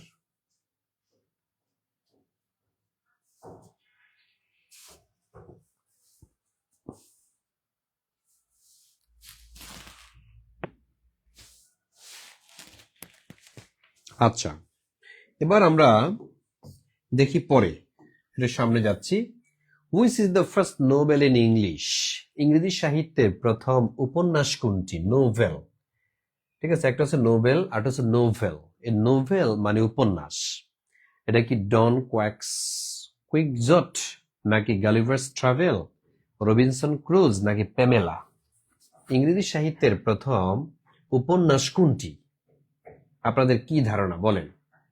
আচ্ছা, এবার আমরা দেখি পরে, এটা সামনে যাচ্ছি। Which is the first Nobel in English? ইংরেজি সাহিত্যের প্রথম উপন্যাস কোনটি? নোভেল, ঠিক আছে, একটা হচ্ছে নোবেল আর একটা হচ্ছে নোভেল। এই নোভেল মানে উপন্যাস। এটা কি ডন কুইকজট নাকি গালিভার্স ট্রাভেল, রবিনসন ক্রুজ নাকি প্যামেলা? ইংরেজি সাহিত্যের প্রথম উপন্যাস কোনটি? আপনাদের কি ধারণা বলেন?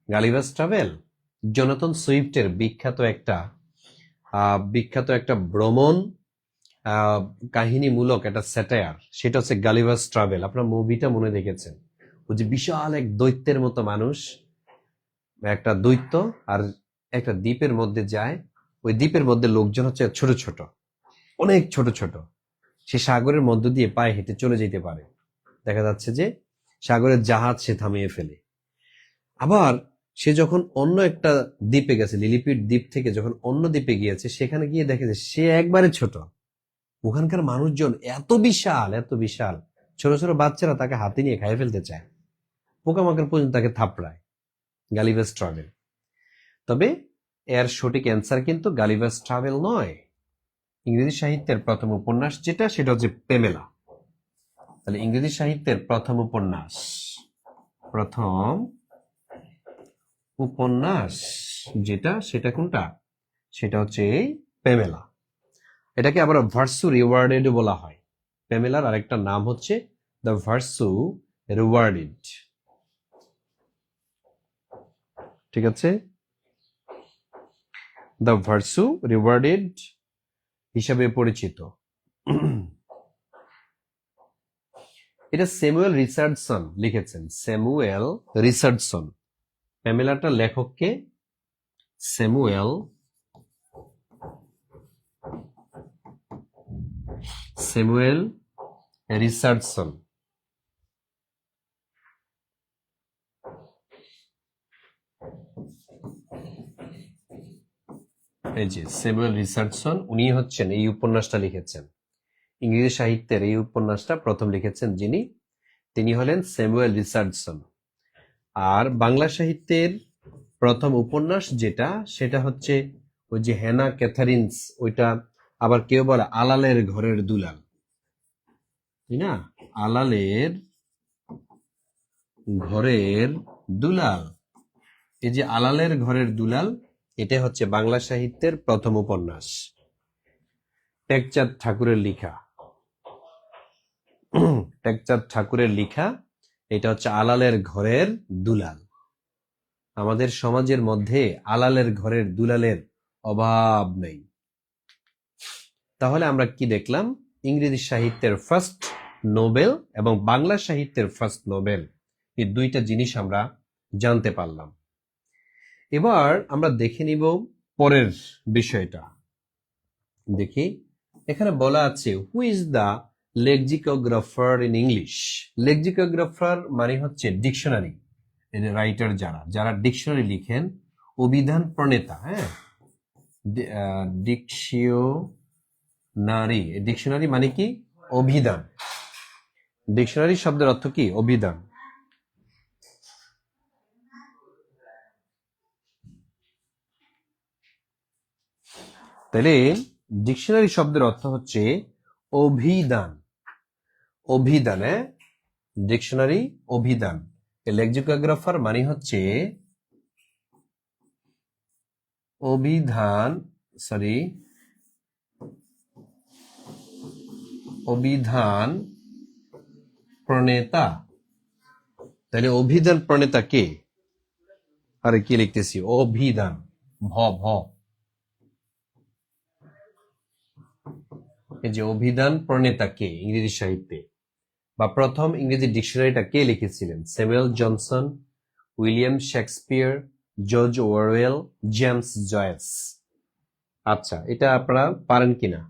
গালিভার্স ট্রাভেল, জোনাথন সুইফটের বিখ্যাত একটা ভ্রমণ কাহিনীমূলক একটা স্যাটায়ার, সেটা হচ্ছে গালিভার্স ট্রাভেল। আপনার মুভিটা মনে দেখেছেন, ওই যে বিশাল এক দৈত্যের মতো মানুষ, একটা দৈত্য আর একটা দ্বীপের মধ্যে যায়, ওই দ্বীপের মধ্যে লোকজন হচ্ছে ছোট ছোট, অনেক ছোট ছোট, সে সাগরের মধ্য দিয়ে পায়ে হেঁটে চলে যেতে পারে। দেখা যাচ্ছে যে সাগরের জাহাজ সে থামিয়ে ফেলে। আবার সে যখন অন্য একটা দ্বীপে গেছে, লিলিপিড দ্বীপ থেকে যখন অন্য দ্বীপে গিয়েছে, সেখানে গিয়ে দেখে যে সে একবারে ছোট, ওখানকার মানুষজন এত বিশাল এত বিশাল, ছোট ছোট বাচ্চারা তাকে হাতে নিয়ে খাইয়ে ফেলতে চায়, পোকামাকড় পর্যন্ত তাকে থাপড়ায়। Gulliver's travel. তবে এর সঠিক অ্যান্সার কিন্তু গালিভার্স ট্রাভেল নয়। ইংরেজি সাহিত্যের প্রথম উপন্যাস যেটা, সেটা হচ্ছে প্যামেলা। তাহলে ইংরেজি সাহিত্যের প্রথম উপন্যাস যেটা, সেটা কোনটা? সেটা হচ্ছে এই প্যামেলা। এটাকে আবার ভার্সু রিওয়ার্ডেড বলা হয়। প্যামেলার আরেকটা নাম হচ্ছে দ্য ভার্সু রিওয়ার্ডেড, ঠিক আছে, দ্য ভার্সু রিওয়ার্ডেড হিসাবে পরিচিত। এটা স্যামুয়েল রিচার্ডসন লিখেছেন, স্যামুয়েল রিচার্ডসন। প্যামেলাটার লেখককে স্যামুয়েল রিচার্ডসন। এই যে স্যামুয়েল রিচার্ডসন, উনি হচ্ছেন এই উপন্যাসটা লিখেছেন। ইংরেজি সাহিত্যের এই উপন্যাসটা প্রথম লিখেছেন যিনি, তিনি হলেন স্যামুয়েল রিচার্ডসন। আর বাংলা সাহিত্যের প্রথম উপন্যাস যেটা, সেটা হচ্ছে ওই যে হ্যানা ক্যাথারিন্স, ওইটা আবার কেউ বলে আলালের ঘরের দুলাল, তাই না? আলালের ঘরের দুলাল, এই যে আলালের ঘরের দুলাল, এটা হচ্ছে বাংলা সাহিত্যের প্রথম উপন্যাস, টেকচাঁদ ঠাকুরের লেখা। টেকচাঁদ ঠাকুরের লেখা, এটা হচ্ছে আলালের ঘরের দুলাল। আমাদের সমাজের মধ্যে আলালের ঘরের দুলালের অভাব নেই। তাহলে আমরা কি দেখলাম? ইংরেজি সাহিত্যের ফার্স্ট নোবেল এবং বাংলা সাহিত্যের ফার্স্ট নোবেল, এই দুইটা জিনিস আমরা জানতে পারলাম। এবার আমরা দেখে নিব পরের বিষয়টা। দেখি, এখানে বলা আছে who is the lexicographer in English. Lexicographer মানে হচ্ছে ডিকশনারি, রাইটার যারা যারা ডিকশনারি লিখেন, অভিধান প্রণেতা। হ্যাঁ, ডিকশনারি, ডিকশনারি মানে কি? অভিধান। ডিকশনারি শব্দের অর্থ কি? অভিধান। তাহলে ডিকশনারি শব্দের অর্থ হচ্ছে অভিধান। অভিধান, হ্যাঁ, ডিকশনারি অভিধান। লেক্সিকোগ্রাফার মানে হচ্ছে অভিধান, সরি, অভিধান প্রণেতা। তাহলে অভিধান প্রণেতা কে? আরে কি লিখতেছি? অভিধান, ভ ভ, এই যে অভিধান প্রণেতা কে ইংরেজি সাহিত্যে, বা প্রথম ইংরেজি ডিকশনারিটা কে লিখেছিলেন? Samuel Johnson, William Shakespeare, George Orwell, James Joyce. আচ্ছা, এটা আপনারা পারেন কিনা?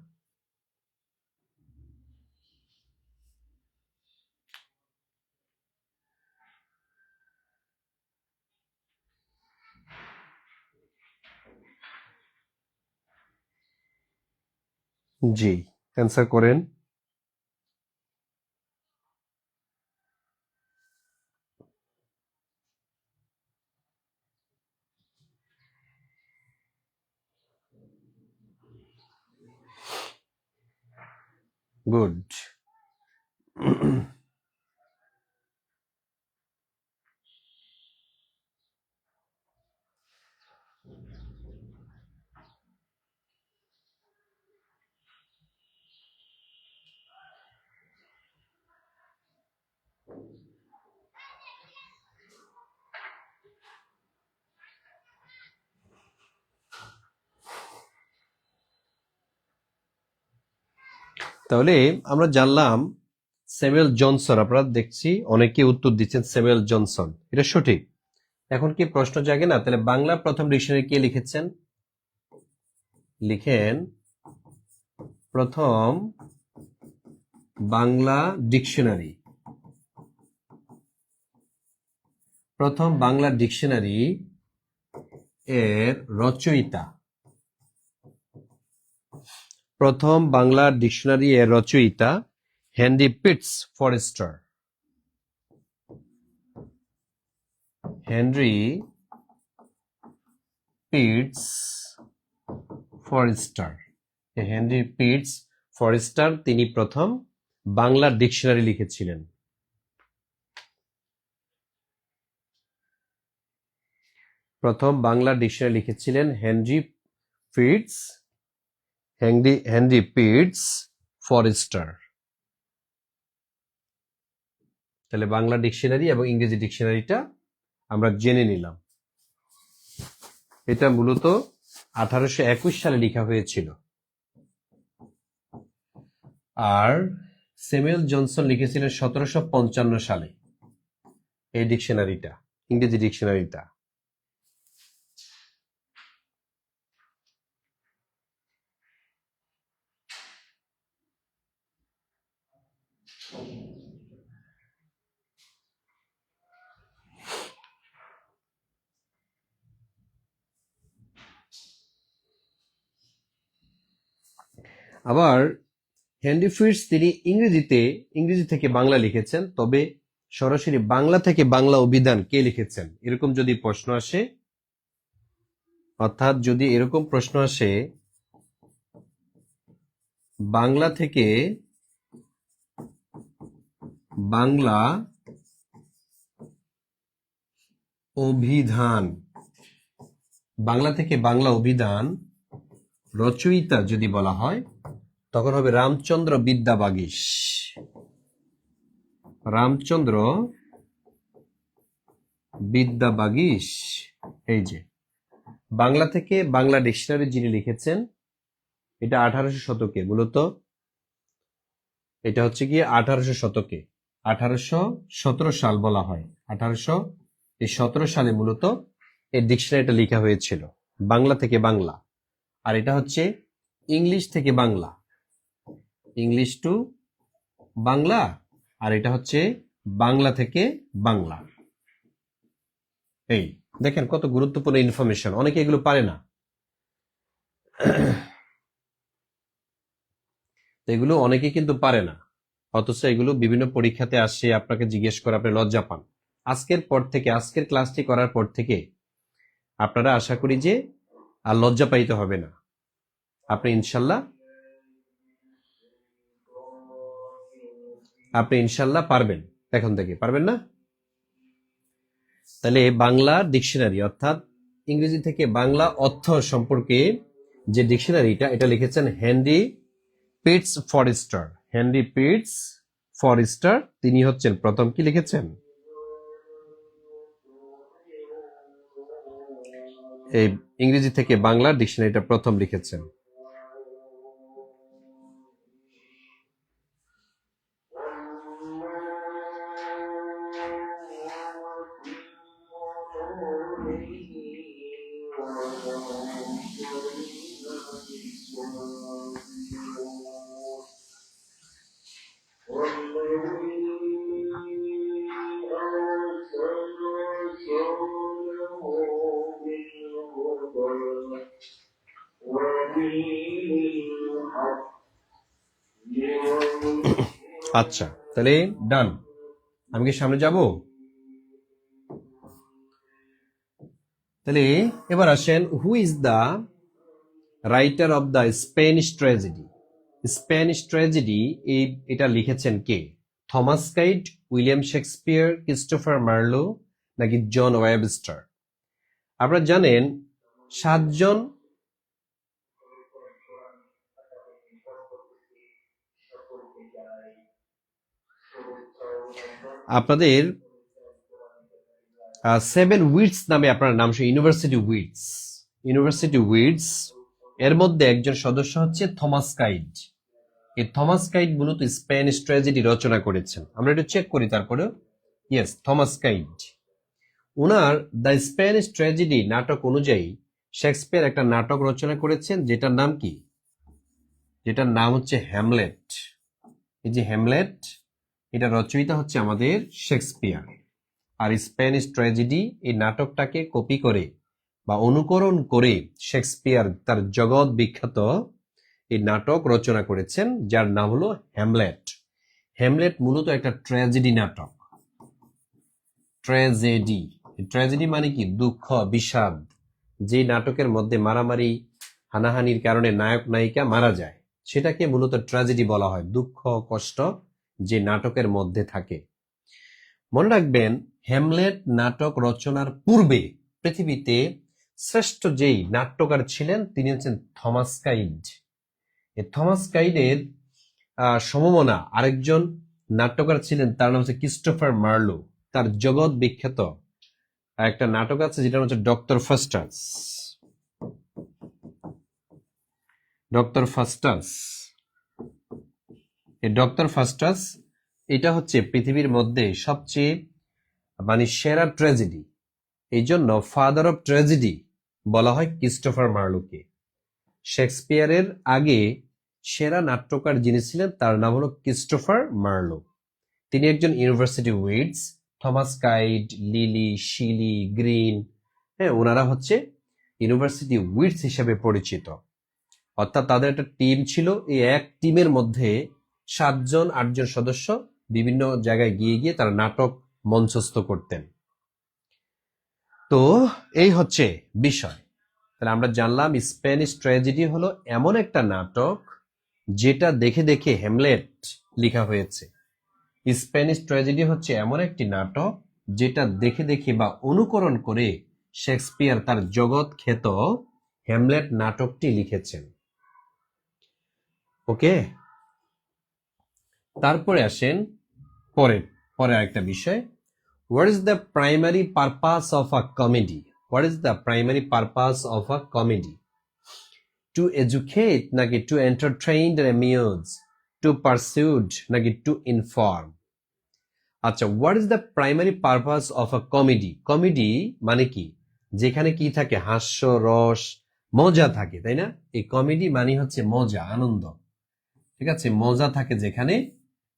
জি, অ্যান্সার করেন। গুড। তাহলে আমরা জানলাম স্যামুয়েল জনসন। আপনারা দেখছি অনেকে উত্তর দিচ্ছেন স্যামুয়েল জনসন, এটা সঠিক। এখন কি প্রশ্ন জাগে না, তাহলে বাংলা প্রথম ডিকশনারি কে লিখেছেন? লিখেন, প্রথম বাংলা ডিকশনারি, প্রথম বাংলা ডিকশনারি এর রচয়িতা, প্রথম বাংলা ডিকশনারি এর রচয়িতা Henry Pitts Forster. Henry Pitts Forster, Henry Pitts Forster, তিনি প্রথম বাংলা ডিকশনারি লিখেছিলেন। প্রথম বাংলা ডিকশনারি লিখেছিলেন হেনরি পিটস ফরেস্টার। তাহলে বাংলা ডিকশনারি এবং ইংরেজি ডিকশনারিটা আমরা জেনে নিলাম। এটা মূলত 1821 সালে লেখা হয়েছিল। আর স্যামুয়েল জনসন লিখেছিলেন 1755 সালে এই ডিকশনারিটা, ইংরেজি ডিকশনারিটা। আবার হেনরি ফিটস তিনি ইংরেজি থেকে বাংলা লিখেছেন, তবে সরাসরি বাংলা থেকে বাংলা অভিধান কে লিখেছেন, এরকম যদি প্রশ্ন আসে, অর্থাৎ যদি এরকম প্রশ্ন আসে বাংলা থেকে বাংলা অভিধান, বাংলা থেকে বাংলা অভিধান রচয়িতা যদি বলা হয় তখন হবে রামচন্দ্র বিদ্যাবাগীশ। রামচন্দ্র বিদ্যাবাগীশ। এই যে বাংলা থেকে বাংলা ডিকশনারি যিনি লিখেছেন, এটা 1800 শতকে, মূলত এটা হচ্ছে গিয়ে 1800 শতকে, 1817 সাল বলা হয়, 1817 সালে মূলত এই ডিকশনারিটা লেখা হয়েছিল বাংলা থেকে বাংলা। আর এটা হচ্ছে ইংলিশ থেকে বাংলা, ইংলিশ টু বাংলা, আর এটা হচ্ছে বাংলা থেকে বাংলা। এই দেখেন কত গুরুত্বপূর্ণ ইনফরমেশন, অনেকে এগুলো পারে না। এগুলো অনেকে কিন্তু পারে না, অথচ এগুলো বিভিন্ন পরীক্ষাতে আসে, আপনাকে জিজ্ঞেস করে আপনি লজ্জা পান। আজকের ক্লাসটি করার পর থেকে আপনারা আশা করি যে আর লজ্জা পাইতে হবে না, আপনি ইনশাল্লাহ পারবেন। এখন থেকে পারবেন না? তাহলে বাংলা ডিকশনারি অর্থাৎ ইংরেজি থেকে বাংলা অর্থ সম্পর্কে যে ডিকশনারিটা, এটা লিখেছেন Henry Pitts Forster. Henry Pitts Forster তিনি হচ্ছেন প্রথম কি লিখেছেন, এই ইংরেজি থেকে বাংলা ডিকশনারিটা প্রথম লিখেছেন। আচ্ছা, তাহলে ডান। আমি কি সামনে যাব? তাহলে এবার আসেন, who is the writer of the Spanish tragedy? Spanish tragedy এটা লিখেছেন কে? Thomas Kyd, William Shakespeare, Christopher Marlowe, নাকি জন ওয়েবস্টার? আপনারা জানেন 7 জন আপনাদের 7 উইটস নামে আপনার নাম, ইউনিভার্সিটি উইটস এর মধ্যে একজন সদস্য হচ্ছে থমাস কাইট। এই থমাস কাইট মূলত স্প্যানিশ ট্র্যাজেডি রচনা করেছেন। আমরা একটু চেক করি তারপরে। Yes, Thomas kite. উনার দ্য স্প্যানিশ ট্র্যাজেডি নাটক অনুযায়ী শেক্সপিয়ার একটা নাটক রচনা করেছেন, যেটার নাম কি? যেটার নাম হচ্ছে হ্যামলেট। এই যে হ্যামলেট, এটা রচয়িতা হচ্ছে আমাদের শেক্সপিয়ার। আর স্প্যানিশ ট্র্যাজেডি এই নাটকটাকে কপি করে বা অনুকরণ করে শেক্সপিয়ার তার জগৎ বিখ্যাত এই নাটক রচনা করেছেন, যার নাম হলো হ্যামলেট। হ্যামলেট মূলত একটা ট্র্যাজেডি নাটক। ট্র্যাজেডি মানে কি? দুঃখ, বিষাদ। যে নাটকের মধ্যে মারামারি, হানাহানির কারণে নায়ক নায়িকা মারা যায়, সেটাকে মূলত ট্র্যাজেডি বলা হয়। দুঃখ, কষ্ট যে নাটকের মধ্যে থাকে। মনে রাখবেন, হ্যামলেট নাটক রচনার পূর্বে পৃথিবীতে শ্রেষ্ঠ যেই নাট্যকার ছিলেন তিনি হচ্ছেন থমাস কাইড। এই থমাস কাইডের সমমনা আরেকজন নাট্যকার ছিলেন, তার নাম হচ্ছে ক্রিস্টোফার মার্লো। তার জগৎ বিখ্যাত একটা নাটক আছে যেটা হচ্ছে ডক্টর ফাস্টাস। এই ডক্টর ফাস্টাস এটা হচ্ছে পৃথিবীর মধ্যে সবচেয়ে সেরা ট্র্যাজেডি। এই জন্য ফাদার অফ ট্র্যাজেডি বলা হয় ক্রিস্টোফার মার্লোকে। শেক্সপিয়ারের আগে সেরা নাট্যকার যিনি ছিলেন তার নাম হলো ক্রিস্টোফার মার্লো। তিনি একজন ইউনিভার্সিটি উইটস। থমাস কাইড, লিলি, শিলি, গ্রিন, ওনারা হচ্ছে ইউনিভার্সিটি উইটস হিসেবে পরিচিত। অর্থাৎ তাদের একটা টিম ছিল, এই এক টিমের মধ্যে 7 জন 8 জন সদস্য বিভিন্ন জায়গায় গিয়ে গিয়ে তারা নাটক মঞ্চস্থ করতেন। তো এই হচ্ছে বিষয়। তাহলে আমরা জানলাম স্প্যানিশ ট্র্যাজেডি হলো এমন একটা নাটক যেটা দেখে দেখে হ্যামলেট লেখা হয়েছে। স্প্যানিশ ট্র্যাজেডি হচ্ছে এমন একটি নাটক যেটা দেখে দেখে বা অনুকরণ করে শেক্সপিয়ার তার জগৎ খ্যাত হ্যামলেট নাটকটি লিখেছেন। ওকে, তারপরে আসেন পরে আরেকটা বিষয়, what is the primary purpose of a comedy? What is the primary purpose of a comedy? To educate নাকি to entertain and amuse, to persuade নাকি টু ইনফর্ম? আচ্ছা, what is the primary purpose of a comedy? Comedy মানে কি? যেখানে কি থাকে? হাস্য, রস, মজা থাকে, তাই না? এই কমেডি মানে হচ্ছে মজা, আনন্দ, ঠিক আছে? মজা থাকে যেখানে,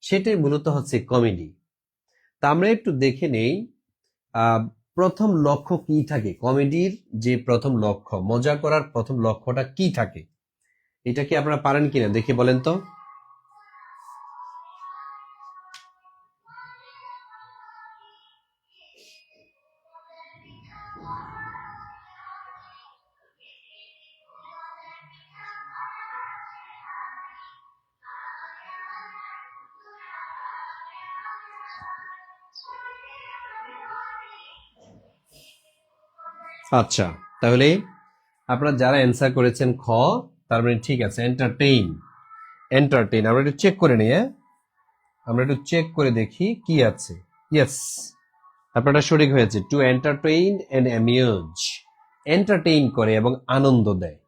সেটাই মূলত হচ্ছে কমেডি। তা আমরা একটু দেখে নেই প্রথম লক্ষ্য কি থাকে কমেডির, যে প্রথম লক্ষ্য, মজা করার প্রথম লক্ষ্যটা কি থাকে? এটা কি আপনারা পারেন কিনা দেখে বলেন তো। আচ্ছা, তাহলে আপনারা যারা অ্যান্সার করেছেন খ, তার মানে ঠিক আছে, এন্টারটেইন। এন্টারটেইন আমরা একটু চেক করে নিই, আমরা একটু চেক করে দেখি কি আছে। ইয়েস, আপনারা সঠিক হয়েছে। To entertain and amuse, entertain করে এবং আনন্দ দেয়,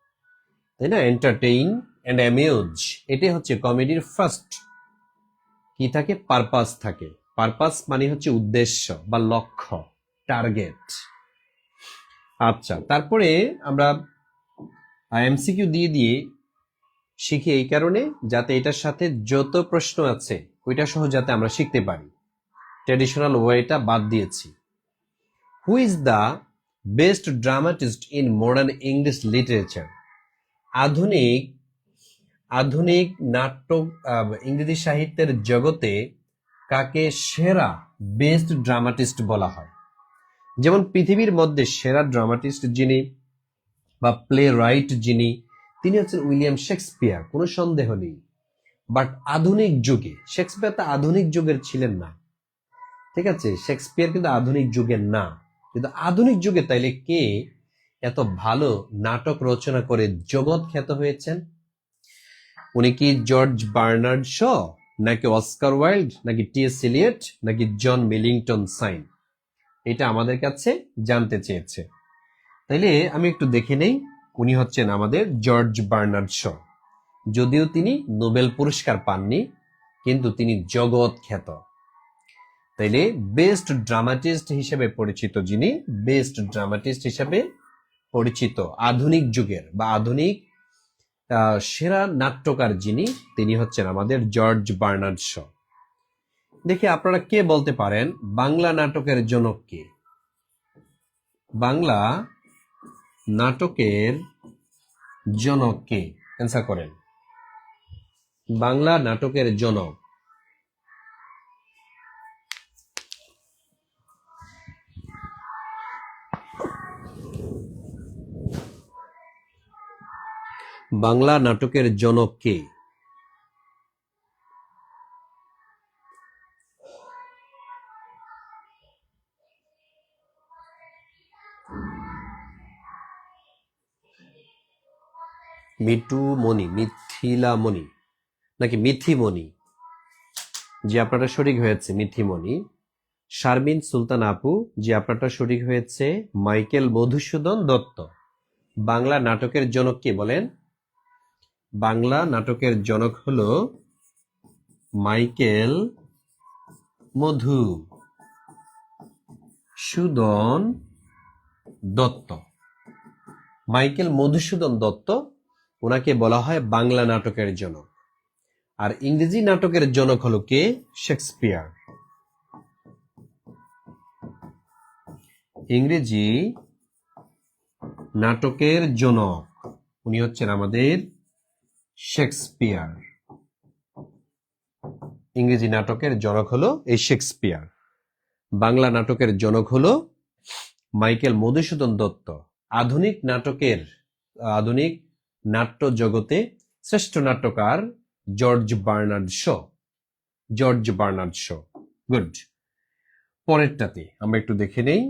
তাই না? এন্টারটেইন এন্ড অ্যামিউজ, এটাই হচ্ছে কমেডির ফার্স্ট কি থাকে? পারপাস থাকে। পারপাস মানে হচ্ছে উদ্দেশ্য বা লক্ষ্য, টার্গেট। আচ্ছা, তারপরে আমরা এমসিকিউ দিয়ে দিয়ে শিখি এই কারণে যাতে এটার সাথে যত প্রশ্ন আছে ওইটা সহ যাতে আমরা শিখতে পারি। ট্র্যাডিশনাল ওয়েটা বাদ দিয়েছি। হু is the best dramatist in modern English literature? আধুনিক আধুনিক নাটক ইংরেজি সাহিত্যের জগতে কাকে সেরা বেস্ট ড্রামাটিস্ট বলা হয়? যেমন পৃথিবীর মধ্যে সেরা ড্রামাটিস্ট যিনি বা প্লে রাইট যিনি, তিনি হচ্ছেন উইলিয়াম শেক্সপিয়ার, কোনো সন্দেহ নেই। বাট আধুনিক যুগে শেক্সপিয়ার তো আধুনিক যুগের ছিলেন না, ঠিক আছে? শেক্সপিয়ার কিন্তু আধুনিক যুগের না, কিন্তু আধুনিক যুগে তাইলে কে এত ভালো নাটক রচনা করে জগৎ খ্যাত হয়েছেন? উনি কি জর্জ বার্নার্ড শ, নাকি অস্কার ওয়াইল্ড, নাকি টি.এস. এলিয়ট, নাকি জন মিলিংটন সাইন? এটা আমাদের কাছে জানতে চেয়েছে। তাইলে আমি একটু দেখে নেই, উনি হচ্ছেন আমাদের জর্জ বার্নার্ড শ। যদিও তিনি নোবেল পুরস্কার পাননি, কিন্তু তিনি জগৎ খ্যাত। তাইলে বেস্ট ড্রামাটিস্ট হিসেবে পরিচিত যিনি, বেস্ট ড্রামাটিস্ট হিসেবে পরিচিত আধুনিক যুগের বা আধুনিক সেরা নাট্যকার যিনি, তিনি হচ্ছেন আমাদের জর্জ বার্নার্ড শ। দেখি আপনারা কে বলতে পারেন বাংলা নাটকের জনক কে? বাংলা নাটকের জনক কে? অ্যান্সার করেন। বাংলা নাটকের জনক, বাংলা নাটকের জনক কে? মিঠুমণি, মিথিলামণি নাকি মিথিমণি? যে আপনারা সঠিক হয়েছে মিথিমণি। শারমিন সুলতান আপু, যে আপনারটা সঠিক হয়েছে মাইকেল মধুসূদন দত্ত। বাংলা নাটকের জনক কে বলেন? বাংলা নাটকের জনক হলো মাইকেল মধুসূদন দত্ত। মাইকেল মধুসূদন দত্ত, ওনাকে বলা হয় বাংলা নাটকের জনক। আর ইংরেজি নাটকের জনক হলো কে? শেক্সপিয়ার। ইংরেজি নাটকের জনক উনি হচ্ছেন আমাদের শেক্সপিয়ার। ইংরেজি নাটকের জনক হলো এই শেক্সপিয়ার। বাংলা নাটকের জনক হলো মাইকেল মধুসূদন দত্ত। আধুনিক নাট্য জগতে শ্রেষ্ঠ নাট্যকার জর্জ বার্নার্ড শ। গুড। পরেরটাতে আমরা একটু দেখে নেই।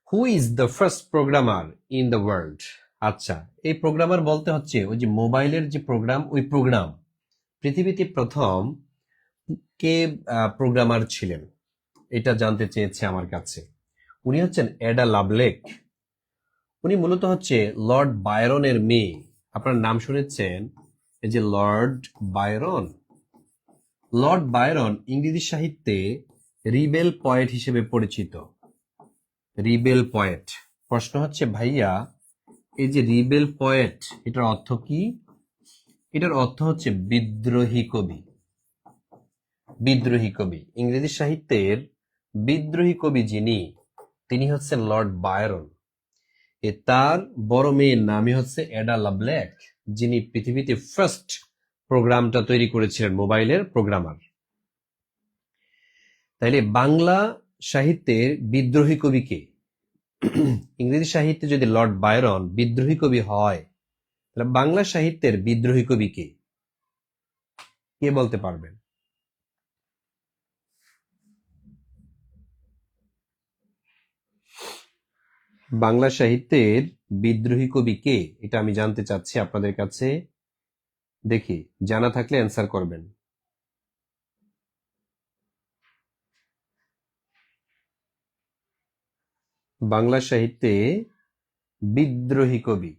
Who is the first programmer in the world? আচ্ছা, এই প্রোগ্রামার বলতে হচ্ছে ওই যে মোবাইলের যে প্রোগ্রাম, ওই প্রোগ্রাম। পৃথিবীতে প্রথম কে প্রোগ্রামার ছিলেন এটা জানতে চেয়েছে আমার কাছে। উনি হচ্ছেন অ্যাডা লাভলেক। উনি মূলত হচ্ছে লর্ড বায়রনের মেয়ে। আপনার নাম শুনেছেন, এই যে লর্ড বায়রন। লর্ড বায়রন ইংরেজি সাহিত্যে রিবেল পয়েট হিসেবে পরিচিত। Rebel poet. প্রশ্ন হচ্ছে ভাইয়া, এই যে রিবেল পয়েট, এটার অর্থ কি? এটার অর্থ হচ্ছে বিদ্রোহী কবি। বিদ্রোহী কবি, ইংরেজি সাহিত্যের বিদ্রোহী কবি যিনি, তিনি হচ্ছেন লর্ড বায়রন। তার বড় মেয়ের নামই হচ্ছে অ্যাডা লাভলেক, যিনি পৃথিবীতে ফার্স্ট প্রোগ্রামটা তৈরি করেছিলেন, মোবাইলের প্রোগ্রামার। তাইলে বাংলা সাহিত্যের বিদ্রোহী কবি কে? ইংরেজি সাহিত্যে যদি লর্ড বায়রন বিদ্রোহী কবি হয়, তাহলে বাংলা সাহিত্যের বিদ্রোহী কবি কে? কে বলতে পারবেন? বাংলা সাহিত্যের বিদ্রোহী কবি কে, এটা আমি জানতে চাচ্ছি আপনাদের কাছে। দেখি, জানা থাকলে অ্যান্সার করবেন। বাংলা সাহিত্যে বিদ্রোহী কবি।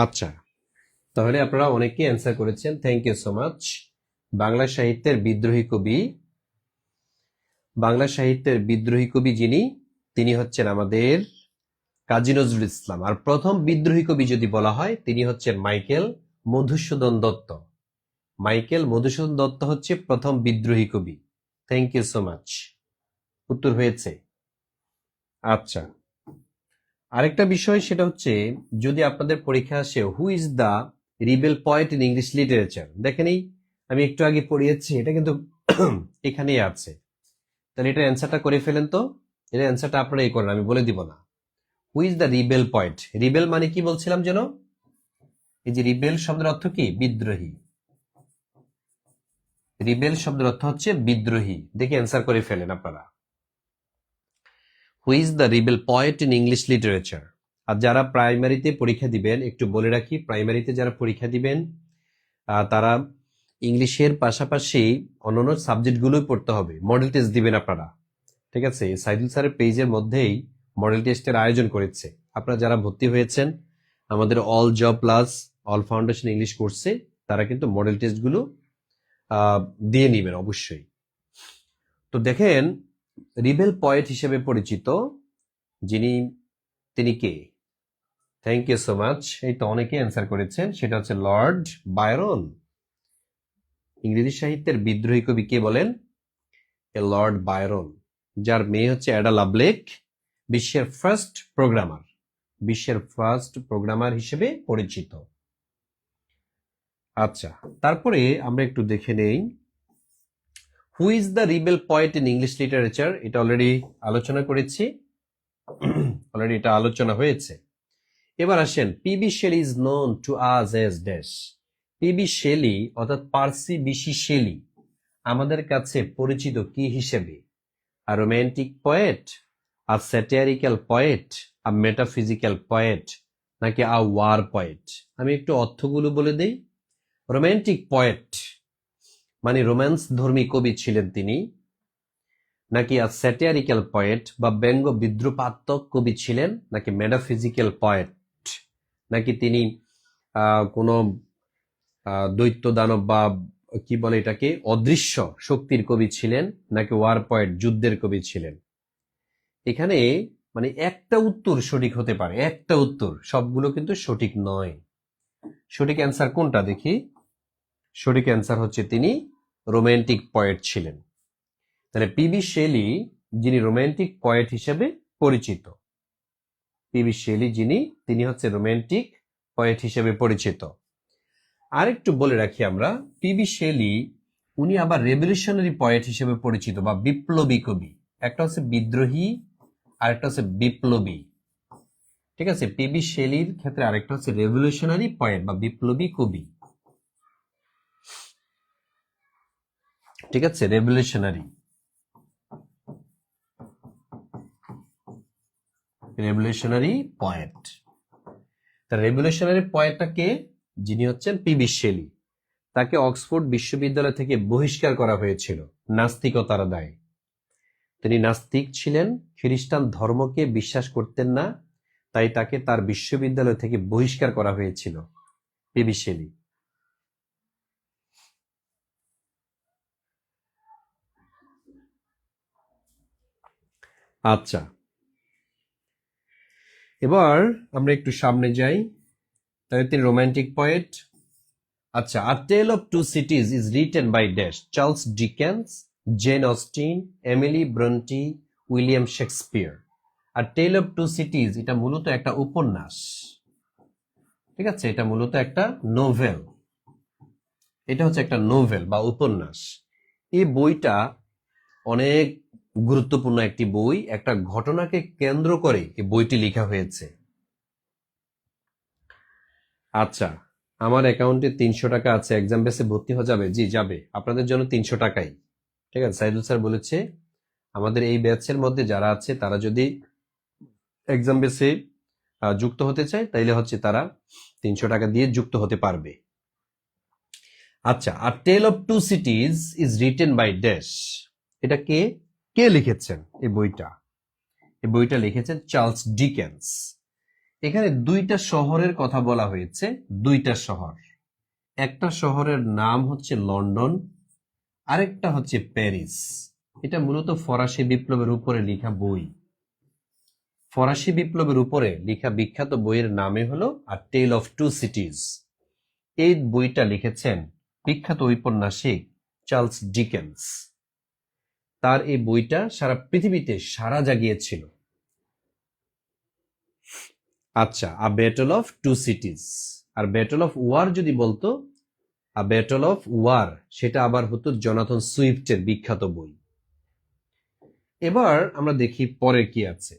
আচ্ছা, তাহলে আপনারা অনেকেই অ্যান্সার করেছেন, thank you so much. Bangla সাহিত্যের বিদ্রোহী কবি, বাংলা সাহিত্যের বিদ্রোহী কবি যিনি, তিনি হচ্ছেন আমাদের কাজী নজরুল ইসলাম। আর প্রথম বিদ্রোহী কবি যদি বলা হয়, তিনি হচ্ছেন মাইকেল মধুসূদন দত্ত। মাইকেল মধুসূদন দত্ত হচ্ছে প্রথম বিদ্রোহী কবি। Thank you so much. উত্তর হয়েছে। আচ্ছা, আরেকটা বিষয়, সেটা হচ্ছে যদি আপনাদের পরীক্ষা আসে হু is the rebel poet in English literature, দেখেনি আমি একটু আগে পড়িয়েছি, এটা কিন্তু এখানেই আছে। তাহলে এটা অ্যান্সারটা করে ফেলেন তো। এটা অ্যান্সারটা আপনারা এই করেন, আমি বলে দিব না। হু is the rebel poet? Rebel মানে কি বলছিলাম যেন? এই যে রিবেল শব্দের অর্থ কি? বিদ্রোহী। রিবেল শব্দের অর্থ হচ্ছে বিদ্রোহী। দেখে অ্যান্সার করে ফেলেন আপনারা। Who is the rebel poet in English literature? আর যারা প্রাইমারিতে পরীক্ষা দিবেন, একটু বলে রাখি, প্রাইমারিতে যারা পরীক্ষা দিবেন তারা ইংলিশের পাশাপাশি অন্যান্য সাবজেক্টগুলোই পড়তে হবে। মডেল টেস্ট দিবেন আপনারা, ঠিক আছে? সাইদুল স্যারের পেজের মধ্যেই মডেল টেস্টের আয়োজন করেছে। আপনারা যারা ভর্তি হয়েছেন আমাদের all job plus all foundation English কোর্সে, তারা কিন্তু মডেল টেস্টগুলো দিয়ে নেবেন অবশ্যই। তো দেখেন, রিবেল পয়েট হিসেবে পরিচিত যিনি, তিনি কে? Thank you so much. এই তো অনেকে অ্যান্সার করেছেন, সেটা হচ্ছে লর্ড বায়রন। ইংরেজি সাহিত্যের বিদ্রোহী কবি কে বলেন? লর্ড বায়রন, যার মেয়ে হচ্ছে অ্যাডা লাভলেক, বিশ্বের ফার্স্ট প্রোগ্রামার হিসেবে পরিচিত। আচ্ছা, তারপরে আমরা একটু দেখে নেই who is the rebel poet in English literature. এটা অলরেডি আলোচনা করেছি, অলরেডি এটা আলোচনা হয়েছে। এবার আসেন, P B Shelley is known to us as dash. P B Shelley অর্থাৎ পার্সি বিশি শেলি আমাদের কাছে পরিচিত কি হিসেবে? A romantic poet, a satirical poet, a metaphysical poet, নাকি আ ওয়ার পয়েট? আমি একটু অর্থগুলো বলে দেই। রোম্যান্টিক পয়েট মানে রোম্যান্স ধর্মী কবি ছিলেন তিনি, নাকি আ স্যাটারিক্যাল পয়েট বা ব্যঙ্গ বিদ্রুপাত্মক কবি ছিলেন, নাকি মেটাফিজিক্যাল পয়েট, নাকি তিনি কোনো দৈত্য দানব বা কি বলে এটাকে অদৃশ্য শক্তির কবি ছিলেন, নাকি ওয়ার পয়েট যুদ্ধের কবি ছিলেন? এখানে মানে একটা উত্তর সঠিক হতে পারে, একটা উত্তর, সবগুলো কিন্তু সঠিক নয়। সঠিক অ্যান্সার কোনটা দেখি? সঠিক অ্যান্সার হচ্ছে তিনি রোম্যান্টিক পয়েট ছিলেন। তাহলে পিবি শেলি যিনি রোম্যান্টিক পয়েট হিসেবে পরিচিত, পিবি শেলি তিনি হচ্ছে রোম্যান্টিক পয়েট হিসেবে পরিচিত। আরেকটু বলে রাখি আমরা, পিবি শেলি উনি আবার রেভলিউশনারি পয়েট হিসেবে পরিচিত বা বিপ্লবী কবি। একটা হচ্ছে বিদ্রোহী, আরেকটা হচ্ছে বিপ্লবী। ঠিক আছে, পিবি শেলির ক্ষেত্রে আরেকটা হচ্ছে রেভলিউশনারি পয়েট বা বিপ্লবী কবি। ঠিক আছে, রেভলিউশনারি পয়েট। তা রেভলিউশনারি পয়েটটা কে? যিনি হচ্ছেন পিবি শেলি। তাকে অক্সফোর্ড বিশ্ববিদ্যালয় থেকে বহিষ্কার করা হয়েছিল নাস্তিকতার দায়ে। তিনি নাস্তিক ছিলেন, খ্রিস্টান ধর্মকে বিশ্বাস করতেন না, তাই তাকে তার বিশ্ববিদ্যালয় থেকে বহিষ্কার করা হয়েছিল। পিবি শেলি। আচ্ছা, এবার আমরা একটু সামনে যাই। তাহলে তিনি রোমান্টিক পয়েট। আচ্ছা, a tale of two cities is written by dash, Charles Dickens, Jane Austen, Emily Bronte, William Shakespeare. আর টেল অফ টু সিটিজ এটা মূলত একটা উপন্যাস। ঠিক আছে, এটা মূলত একটা নোভেল। এটা হচ্ছে একটা নোভেল বা উপন্যাস। এই বইটা অনেক গুরুত্বপূর্ণ একটি বই। একটা ঘটনাকে কেন্দ্র করে এই বইটি লেখা হয়েছে। আচ্ছা, আমার অ্যাকাউন্টে 300 টাকা আছে, এক্সাম বেসে ভর্তি হয়ে যাবে? জি যাবে, আপনাদের জন্য 300 টাকাই। ঠিক আছে, সাইদুল স্যার বলেছে আমাদের এই ব্যাচের মধ্যে যারা আছে তারা যদি এক্সাম বেসে যুক্ত হতে চায় তাইলে হচ্ছে তারা 300 টাকা দিয়ে যুক্ত হতে পারবে। আচ্ছা, a tale of two cities is written by dash. এটা কে কে লিখেছেন এই বইটা? এই বইটা লিখেছেন চার্লস ডিকেন্স। এখানে দুইটা শহরের কথা বলা হয়েছে, দুইটা শহর। একটা শহরের নাম হচ্ছে লন্ডন, আরেকটা হচ্ছে প্যারিস। এটা মূলত ফরাসি বিপ্লবের উপরে লেখা বই। ফরাসি বিপ্লবের উপরে লেখা বিখ্যাত বইয়ের নামে হলো আ টেল অফ টু সিটিজ। এই বইটা লিখেছেন বিখ্যাত ঔপন্যাসিক চার্লস ডিকেন্স। তার এই বইটা সারা পৃথিবীতে সাড়া জাগিয়েছিল। আচ্ছা, a battle of two cities. আর ব্যাটল অফ ওয়ার যদি বলতো, আ ব্যাটল অফ ওয়ার, সেটা আবার হতো জোনাথন সুইফটের বিখ্যাত বই। এবার আমরা দেখি পরে কি আছে।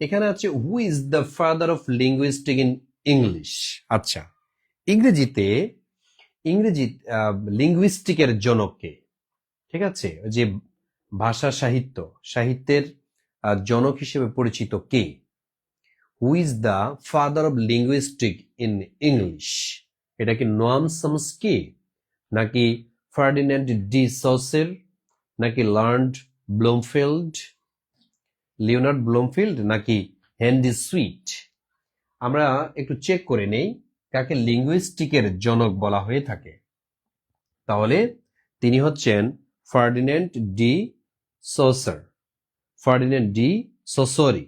এখানে আছে who is the father of linguistic in English. আচ্ছা, ইংরেজি লিঙ্গুইস্টিকের জনক কে? ঠিক আছে, যে ভাষা সাহিত্যের জনক হিসেবে পরিচিত কে? Who is the father of linguistic in English? এটা কি নোয়াম চমস্কি, নাকি ফার্ডিন্যান্ড ডি সসের, নাকি লিওনার্ড ব্লুমফিল্ড, নাকি হেনরি সুইট? আমরা একটু চেক করে নেই কাকে লিঙ্গুইস্টিকের জনক বলা হয়ে থাকে। তাহলে তিনি হচ্ছেন Ferdinand D saucer, Ferdinand D সসরি।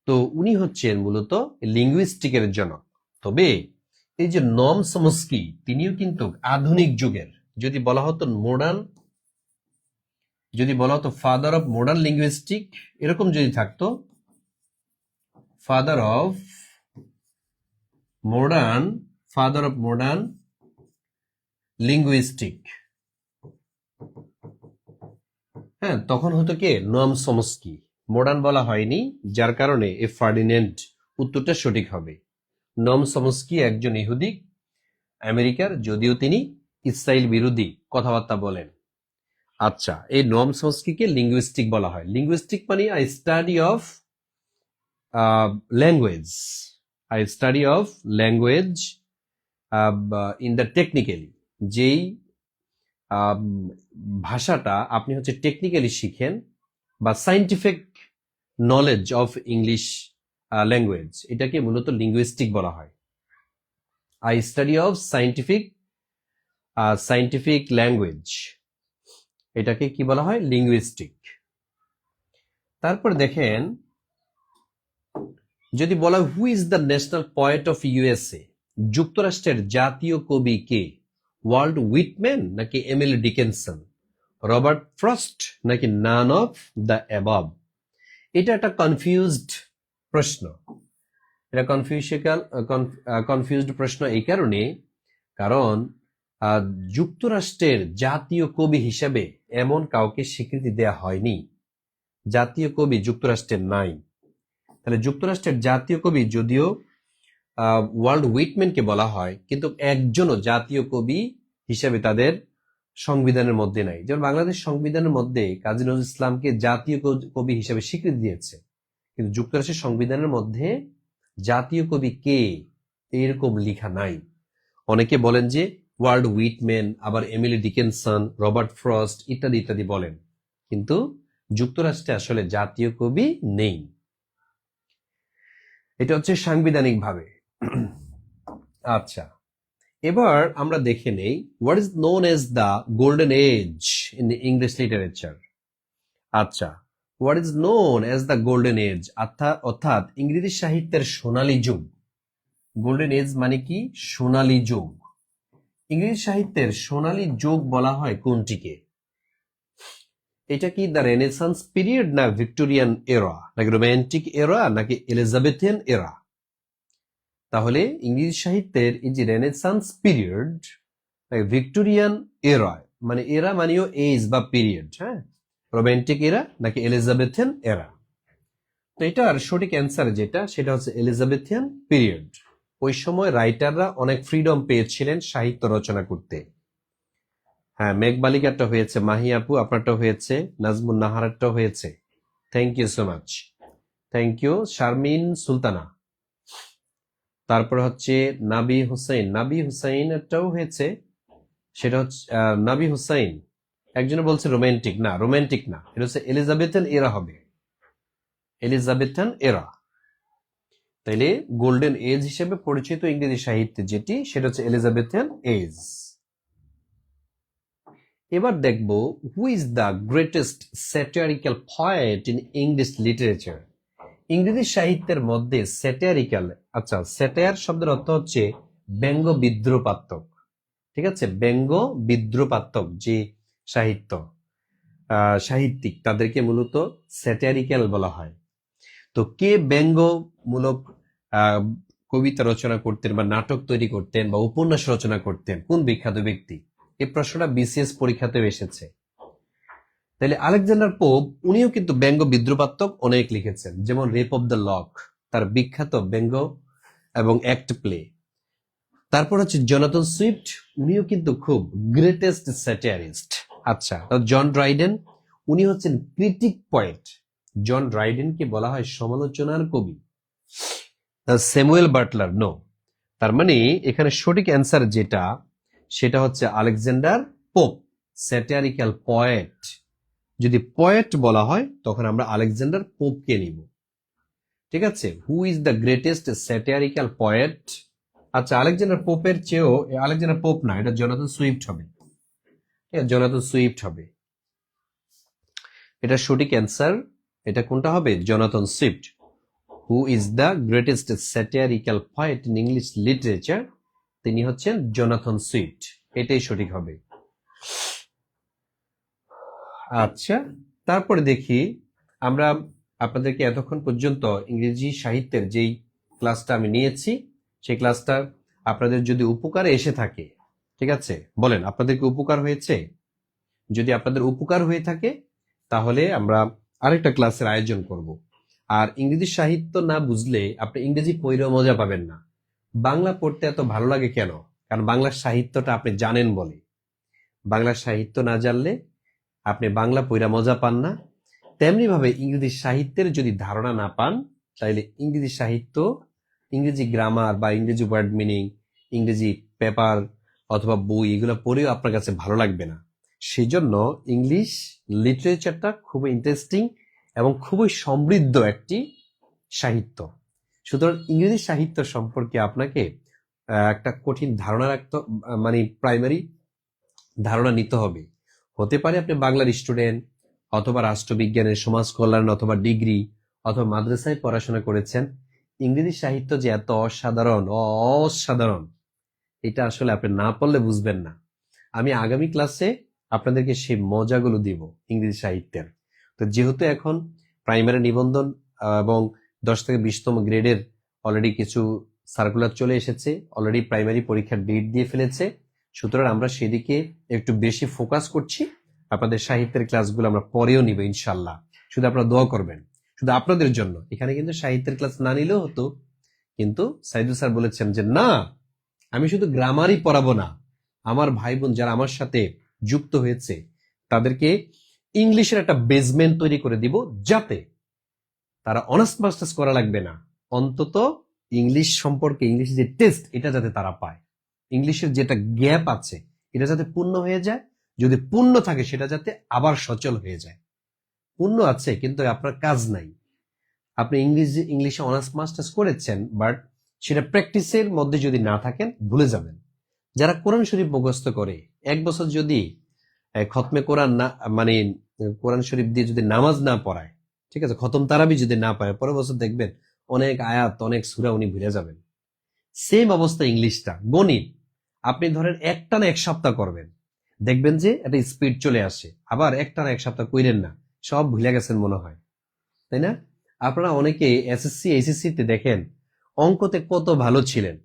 তো উনি হচ্ছেন মূলত লিঙ্গুইস্টিকের জনক। তবে এই যে নম চমস্কি, তিনিও কিন্তু আধুনিক যুগের, যদি বলা হতো ফাদার অফ মডার্ন লিঙ্গুইস্টিক, এরকম যদি থাকতো ফাদার অফ মডার্ন লিঙ্গুইস্টিক। হ্যাঁ, তখন হতো কে, নোয়াম চমস্কি। মডার্ন বলা হয়নি, যার কারণে এ ফার্ডিনেন্ড উত্তরটা সঠিক হবে। নোয়াম চমস্কি একজন ইহুদি আমেরিকার, যদিও তিনি ইসরায়েল বিরোধী কথাবার্তা বলেন। আচ্ছা, এই নোয়াম চমস্কিকে লিঙ্গুইস্টিক বলা হয়। লিঙ্গুইস্টিক মানে study of language, study of language in the technically, যেই ভাষাটা আপনি হচ্ছে টেকনিক্যালি শিখেন, বা scientific knowledge of English language, এটাকে মূলত লিঙ্গুইস্টিক বলা হয়। স্টাডি অফ সাইন্টিফিক ল্যাঙ্গুয়েজ, এটাকে কি বলা হয়, লিঙ্গুইস্টিক। তারপর দেখেন, যদি বলা হু is the national poet of USA, যুক্তরাষ্ট্রের জাতীয় কবি কে? ওয়াল্ট হুইটম্যান নাকি এমিলি ডিকেনসন, রবার্ট ফ্রস্ট নাকি নান অফ দ্য অ্যাবভ? এটা একটা কনফিউজড প্রশ্ন। এটা কনফিউজড প্রশ্ন এই কারণে, কারণ যুক্তরাষ্ট্রের জাতীয় কবি হিসেবে এমন কাউকে স্বীকৃতি দেয়া হয়নি। জাতীয় কবি যুক্তরাষ্ট্রের নাই। তাহলে যুক্তরাষ্ট্রের জাতীয় কবি যদিও ওয়াল্ট হুইটম্যানকে বলা হয়, কিন্তু একজনও জাতীয় কবি হিসেবে তাদের সংবিধানের মধ্যে নাই। যেমন বাংলাদেশ সংবিধানের মধ্যে কাজী নজরুল ইসলামকে জাতীয় কবি হিসেবে স্বীকৃতি দিয়েছে, কিন্তু যুক্তরাষ্ট্রের সংবিধানের মধ্যে জাতীয় কবি কে এরকম লেখা নাই। অনেকে বলেন যে ওয়াল্ট হুইটম্যান, আবার এমিলি ডিকেনসন, রবার্ট ফ্রস্ট ইত্যাদি ইত্যাদি বলেন, কিন্তু যুক্তরাষ্ট্রে আসলে জাতীয় কবি নেই। এটা হচ্ছে সাংবিধানিক ভাবে। আচ্ছা, এবার আমরা দেখে নেই what is known as the golden age in the English literature. আচ্ছা, what is known as the golden age, অর্থাৎ ইংরেজি সাহিত্যের সোনালী যুগ। গোল্ডেন এজ মানে কি? সোনালী যুগ। ইংরেজি সাহিত্যের সোনালী যুগ বলা হয় কোনটিকে? এটা কি দ্য রেনেসান্স পিরিয়ড, না ভিক্টোরিয়ান এরা, নাকি রোমান্টিক এরা, নাকি এলিজাবেথিয়ান এরা? তাহলে ইংরেজি সাহিত্যের এই যে রেনেসান্স পিরিয়ড, ভিক্টোরিয়ান এরা, মানে এরা মানেও এজ বা পিরিয়ড, হ্যাঁ, রোমান্টিক এরা নাকি এলিজাবেথিয়ান এরা? তো এটার সঠিক অ্যান্সার যেটা, সেটা হচ্ছে এলিজাবেথিয়ান পিরিয়ড। ওই সময় রাইটাররা অনেক ফ্রিডম পেয়েছিলেন সাহিত্য রচনা করতে। হ্যাঁ, মেঘবালিকারটা হয়েছে, মাহি আপু আপনারটা হয়েছে, নাজমুন নাহারারটাও হয়েছে। Thank you so much, thank you. Sharmin Sultana, তারপর হচ্ছে নাবি হুসাইনেরটাও হয়েছে, সেটা হচ্ছে নাবি হুসাইন। একজনে বলছে রোমান্টিক, না রোমান্টিক না, এটা হচ্ছে এলিজাবেথিয়ান এরা হবে, এলিজাবেথিয়ান এরা। তাইলে গোল্ডেন এজ হিসেবে পরিচিত ইংরেজি সাহিত্যে যেটি, সেটা হচ্ছে এলিজাবেথিয়ান এজ। এবার দেখব who is the greatest satirical poet in English literature. ইংরেজি সাহিত্যের মধ্যে স্যাটারিক্যাল, আচ্ছা স্যাটায়ার শব্দের অর্থ হচ্ছে ব্যঙ্গ বিদ্রুপাত্মক, ঠিক আছে, ব্যঙ্গ বিদ্রুপাত্মক যে সাহিত্য, সাহিত্যিক, তাদেরকে মূলত স্যাটারিক্যাল বলা হয়। তো কে ব্যঙ্গমূলক কবিতা রচনা করতেন, বা নাটক তৈরি করতেন, বা উপন্যাস রচনা করতেন, কোন বিখ্যাত ব্যক্তি? এই প্রশ্নটা বিসিএস পরীক্ষাতেও এসেছে। তাহলে আলেকজান্ডার পোপ, উনিও কিন্তু ব্যঙ্গ বিদ্রুপাত্মক অনেক লিখেছেন, যেমন রেপ অফ দ্য লক, তার বিখ্যাত ব্যঙ্গ এবং অ্যাক্ট প্লে। তারপর হচ্ছে জোনাথন সুইফট, উনিও কিন্তু খুব গ্রেটেস্ট স্যাটারিস্ট। আচ্ছা, জন ড্রাইডেন, উনি হচ্ছেন ক্রিটিক পয়েট। জন ড্রাইডেনকে বলা হয় সমালোচনার কবি। Samuel Butler, no. তার মানে এখানে সঠিক অ্যান্সার যেটা, সেটা হচ্ছে আলেকজান্ডার পোপ, স্যাটারিক্যাল পয়েট। যদি পয়েট বলা হয় তখন আমরা আলেকজান্ডার পোপকে নিব, ঠিক আছে। Who is the greatest satirical poet? আচ্ছা, আলেকজান্ডার পোপের চেয়েও, আলেকজান্ডার পোপ না, এটা জোনাথন সুইফট হবে, জোনাথন সুইফট হবে। এটা সঠিক অ্যান্সার, এটা কোনটা হবে? Jonathan Swift. Who is the greatest satirical poet in English literature? তিনি হচ্ছেন জোনাথন সুইফট, এটাই সঠিক হবে। আচ্ছা, তারপরে দেখি আমরা আপনাদেরকে এতক্ষণ পর্যন্ত ইংরেজি সাহিত্যের যেই ক্লাসটা আমি নিয়েছি, সেই ক্লাসটা আপনাদের যদি উপকারে এসে থাকে, ঠিক আছে, বলেন আপনাদের কি উপকার হয়েছে? যদি আপনাদের উপকার হয়ে থাকে তাহলে আমরা আরেকটা ক্লাসের আয়োজন করব। আর ইংরেজি সাহিত্য না বুঝলে আপনি ইংরেজি পড়েও মজা পাবেন না। বাংলা পড়তে এত ভালো লাগে কেন? কারণ বাংলা সাহিত্যটা আপনি জানেন বলে। বাংলা সাহিত্য না জানলে আপনি বাংলা পড়া মজা পান না। তেমনি ভাবে ইংরেজি সাহিত্যের যদি ধারণা না পান, তাহলে ইংরেজি সাহিত্য, ইংরেজি গ্রামার বা ইংরেজি ওয়ার্ড মিনিং, ইংরেজি পেপার অথবা বই এগুলো পড়েও আপনার কাছে ভালো লাগবে না। সেই জন্য ইংলিশ লিটারেচারটা খুবই ইন্টারেস্টিং এবং খুবই সমৃদ্ধ একটি সাহিত্য। সুতরাং ইংরেজি সাহিত্য সম্পর্কে আপনাকে একটা কঠিন ধারণা রাখতে, মানে প্রাইমারি ধারণা নিতে হবে। হতে পারে আপনি বাংলার স্টুডেন্ট অথবা রাষ্ট্রবিজ্ঞানের, সমাজ কল্যাণ অথবা ডিগ্রি অথবা মাদ্রাসায় পড়াশোনা করেছেন। ইংরেজি সাহিত্য যে এত অসাধারণ অসাধারণ, এটা আসলে আপনি না পড়লে বুঝবেন না। আমি আগামী ক্লাসে আপনাদেরকে সেই মজাগুলো দিব ইংরেজি সাহিত্যের। তো যেহেতু এখন প্রাইমারি নিবন্ধন এবং 10 থেকে 20তম গ্রেডের অলরেডি কিছু সার্কুলার চলে এসেছে, অলরেডি প্রাইমারি পরীক্ষার ডেট দিয়ে ফেলেছে, সুতরাং আমরা সেদিকে একটু বেশি ফোকাস করছি। আপনাদের সাহিত্যের ক্লাসগুলো আমরা পরেও নিব ইনশাল্লাহ। শুধু আপনারা দোয়া করবেন, শুধু আপনাদের জন্য। এখানে কিন্তু সাহিত্যের ক্লাস না নিলেও হতো, কিন্তু সাইদুল স্যার বলেছেন যে না, আমি শুধু গ্রামারই পড়াবো না, আমার ভাই বোন যারা আমার সাথে যুক্ত হয়েছে তাদেরকে ইংলিশের একটা বেসমেন্ট তৈরি করে দিব, যাতে তারা অনার্স মাস্টার্স করা লাগবে না, অন্তত ইংলিশ সম্পর্কে, ইংলিশ যে টেস্ট এটা যাতে তারা পায়, ইংলিশের যেটা গ্যাপ আছে এটা যাতে পূর্ণ হয়ে যায়। যদি পূর্ণ থাকে সেটা যাতে আবার সচল হয়ে যায়। পূর্ণ আছে কিন্তু আপনার কাজ নাই। আপনি ইংলিশে অনার্স মাস্টার্স করেছেন, বাট সেটা প্র্যাকটিসের মধ্যে যদি না থাকেন ভুলে যাবেন। যারা কোরআন শরীফ মুখস্থ করে 1 বছর যদি খতমে কোরআন না, মানে কোরআন শরীফ দিয়ে যদি নামাজ না পড়ায়, ঠিক আছে, খতম তারাবি যদি না পায়, পরের বছর দেখবেন অনেক আয়াত, অনেক সূরা উনি ভুলে যাবেন। সেম অবস্থা ইংলিশটা, গণিত আপনি ধরেন একটানা 1 সপ্তাহ করবেন, দেখবেন যে একটা স্পিড চলে আসে। আবার একটানা 1 সপ্তাহ কইরেন না, সব ভুলে গেছেন মনে হয়, তাই না? আপনারা অনেকে এসএসসি এইচএসসি তে দেখেন অঙ্কতে কত ভালো ছিলেন,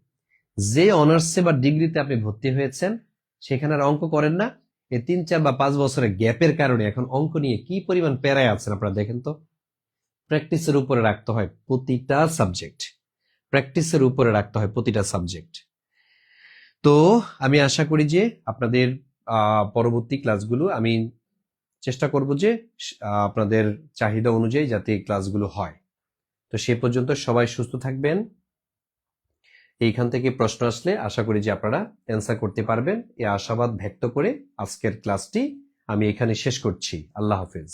যে অনার্সে বা ডিগ্রিতে আপনি ভর্তি হয়েছেন সেখানে আর অঙ্ক করেন না। এই 3, 4 বা 5 বছরের গ্যাপের কারণে এখন অঙ্ক নিয়ে কি পরিমাণ প্যারায় আছেন আপনারা দেখেন তো। প্র্যাকটিসের উপরে রাখতে হয় প্রতিটা সাবজেক্ট, প্র্যাকটিসের উপরে রাখতে হয় প্রতিটা সাবজেক্ট। তো আমি আশা করি যে আপনাদের পরবর্তী ক্লাসগুলো আমি চেষ্টা করব যে আপনাদের চাহিদা অনুযায়ী যাতে এই ক্লাসগুলো হয়। তো সে পর্যন্ত সবাই সুস্থ থাকবেন। এইখান থেকে প্রশ্ন আসলে আশা করি যে আপনারা অ্যান্সার করতে পারবেন, এই আশাবাদ ব্যক্ত করে আজকের ক্লাসটি আমি এখানে শেষ করছি। আল্লাহ হাফেজ।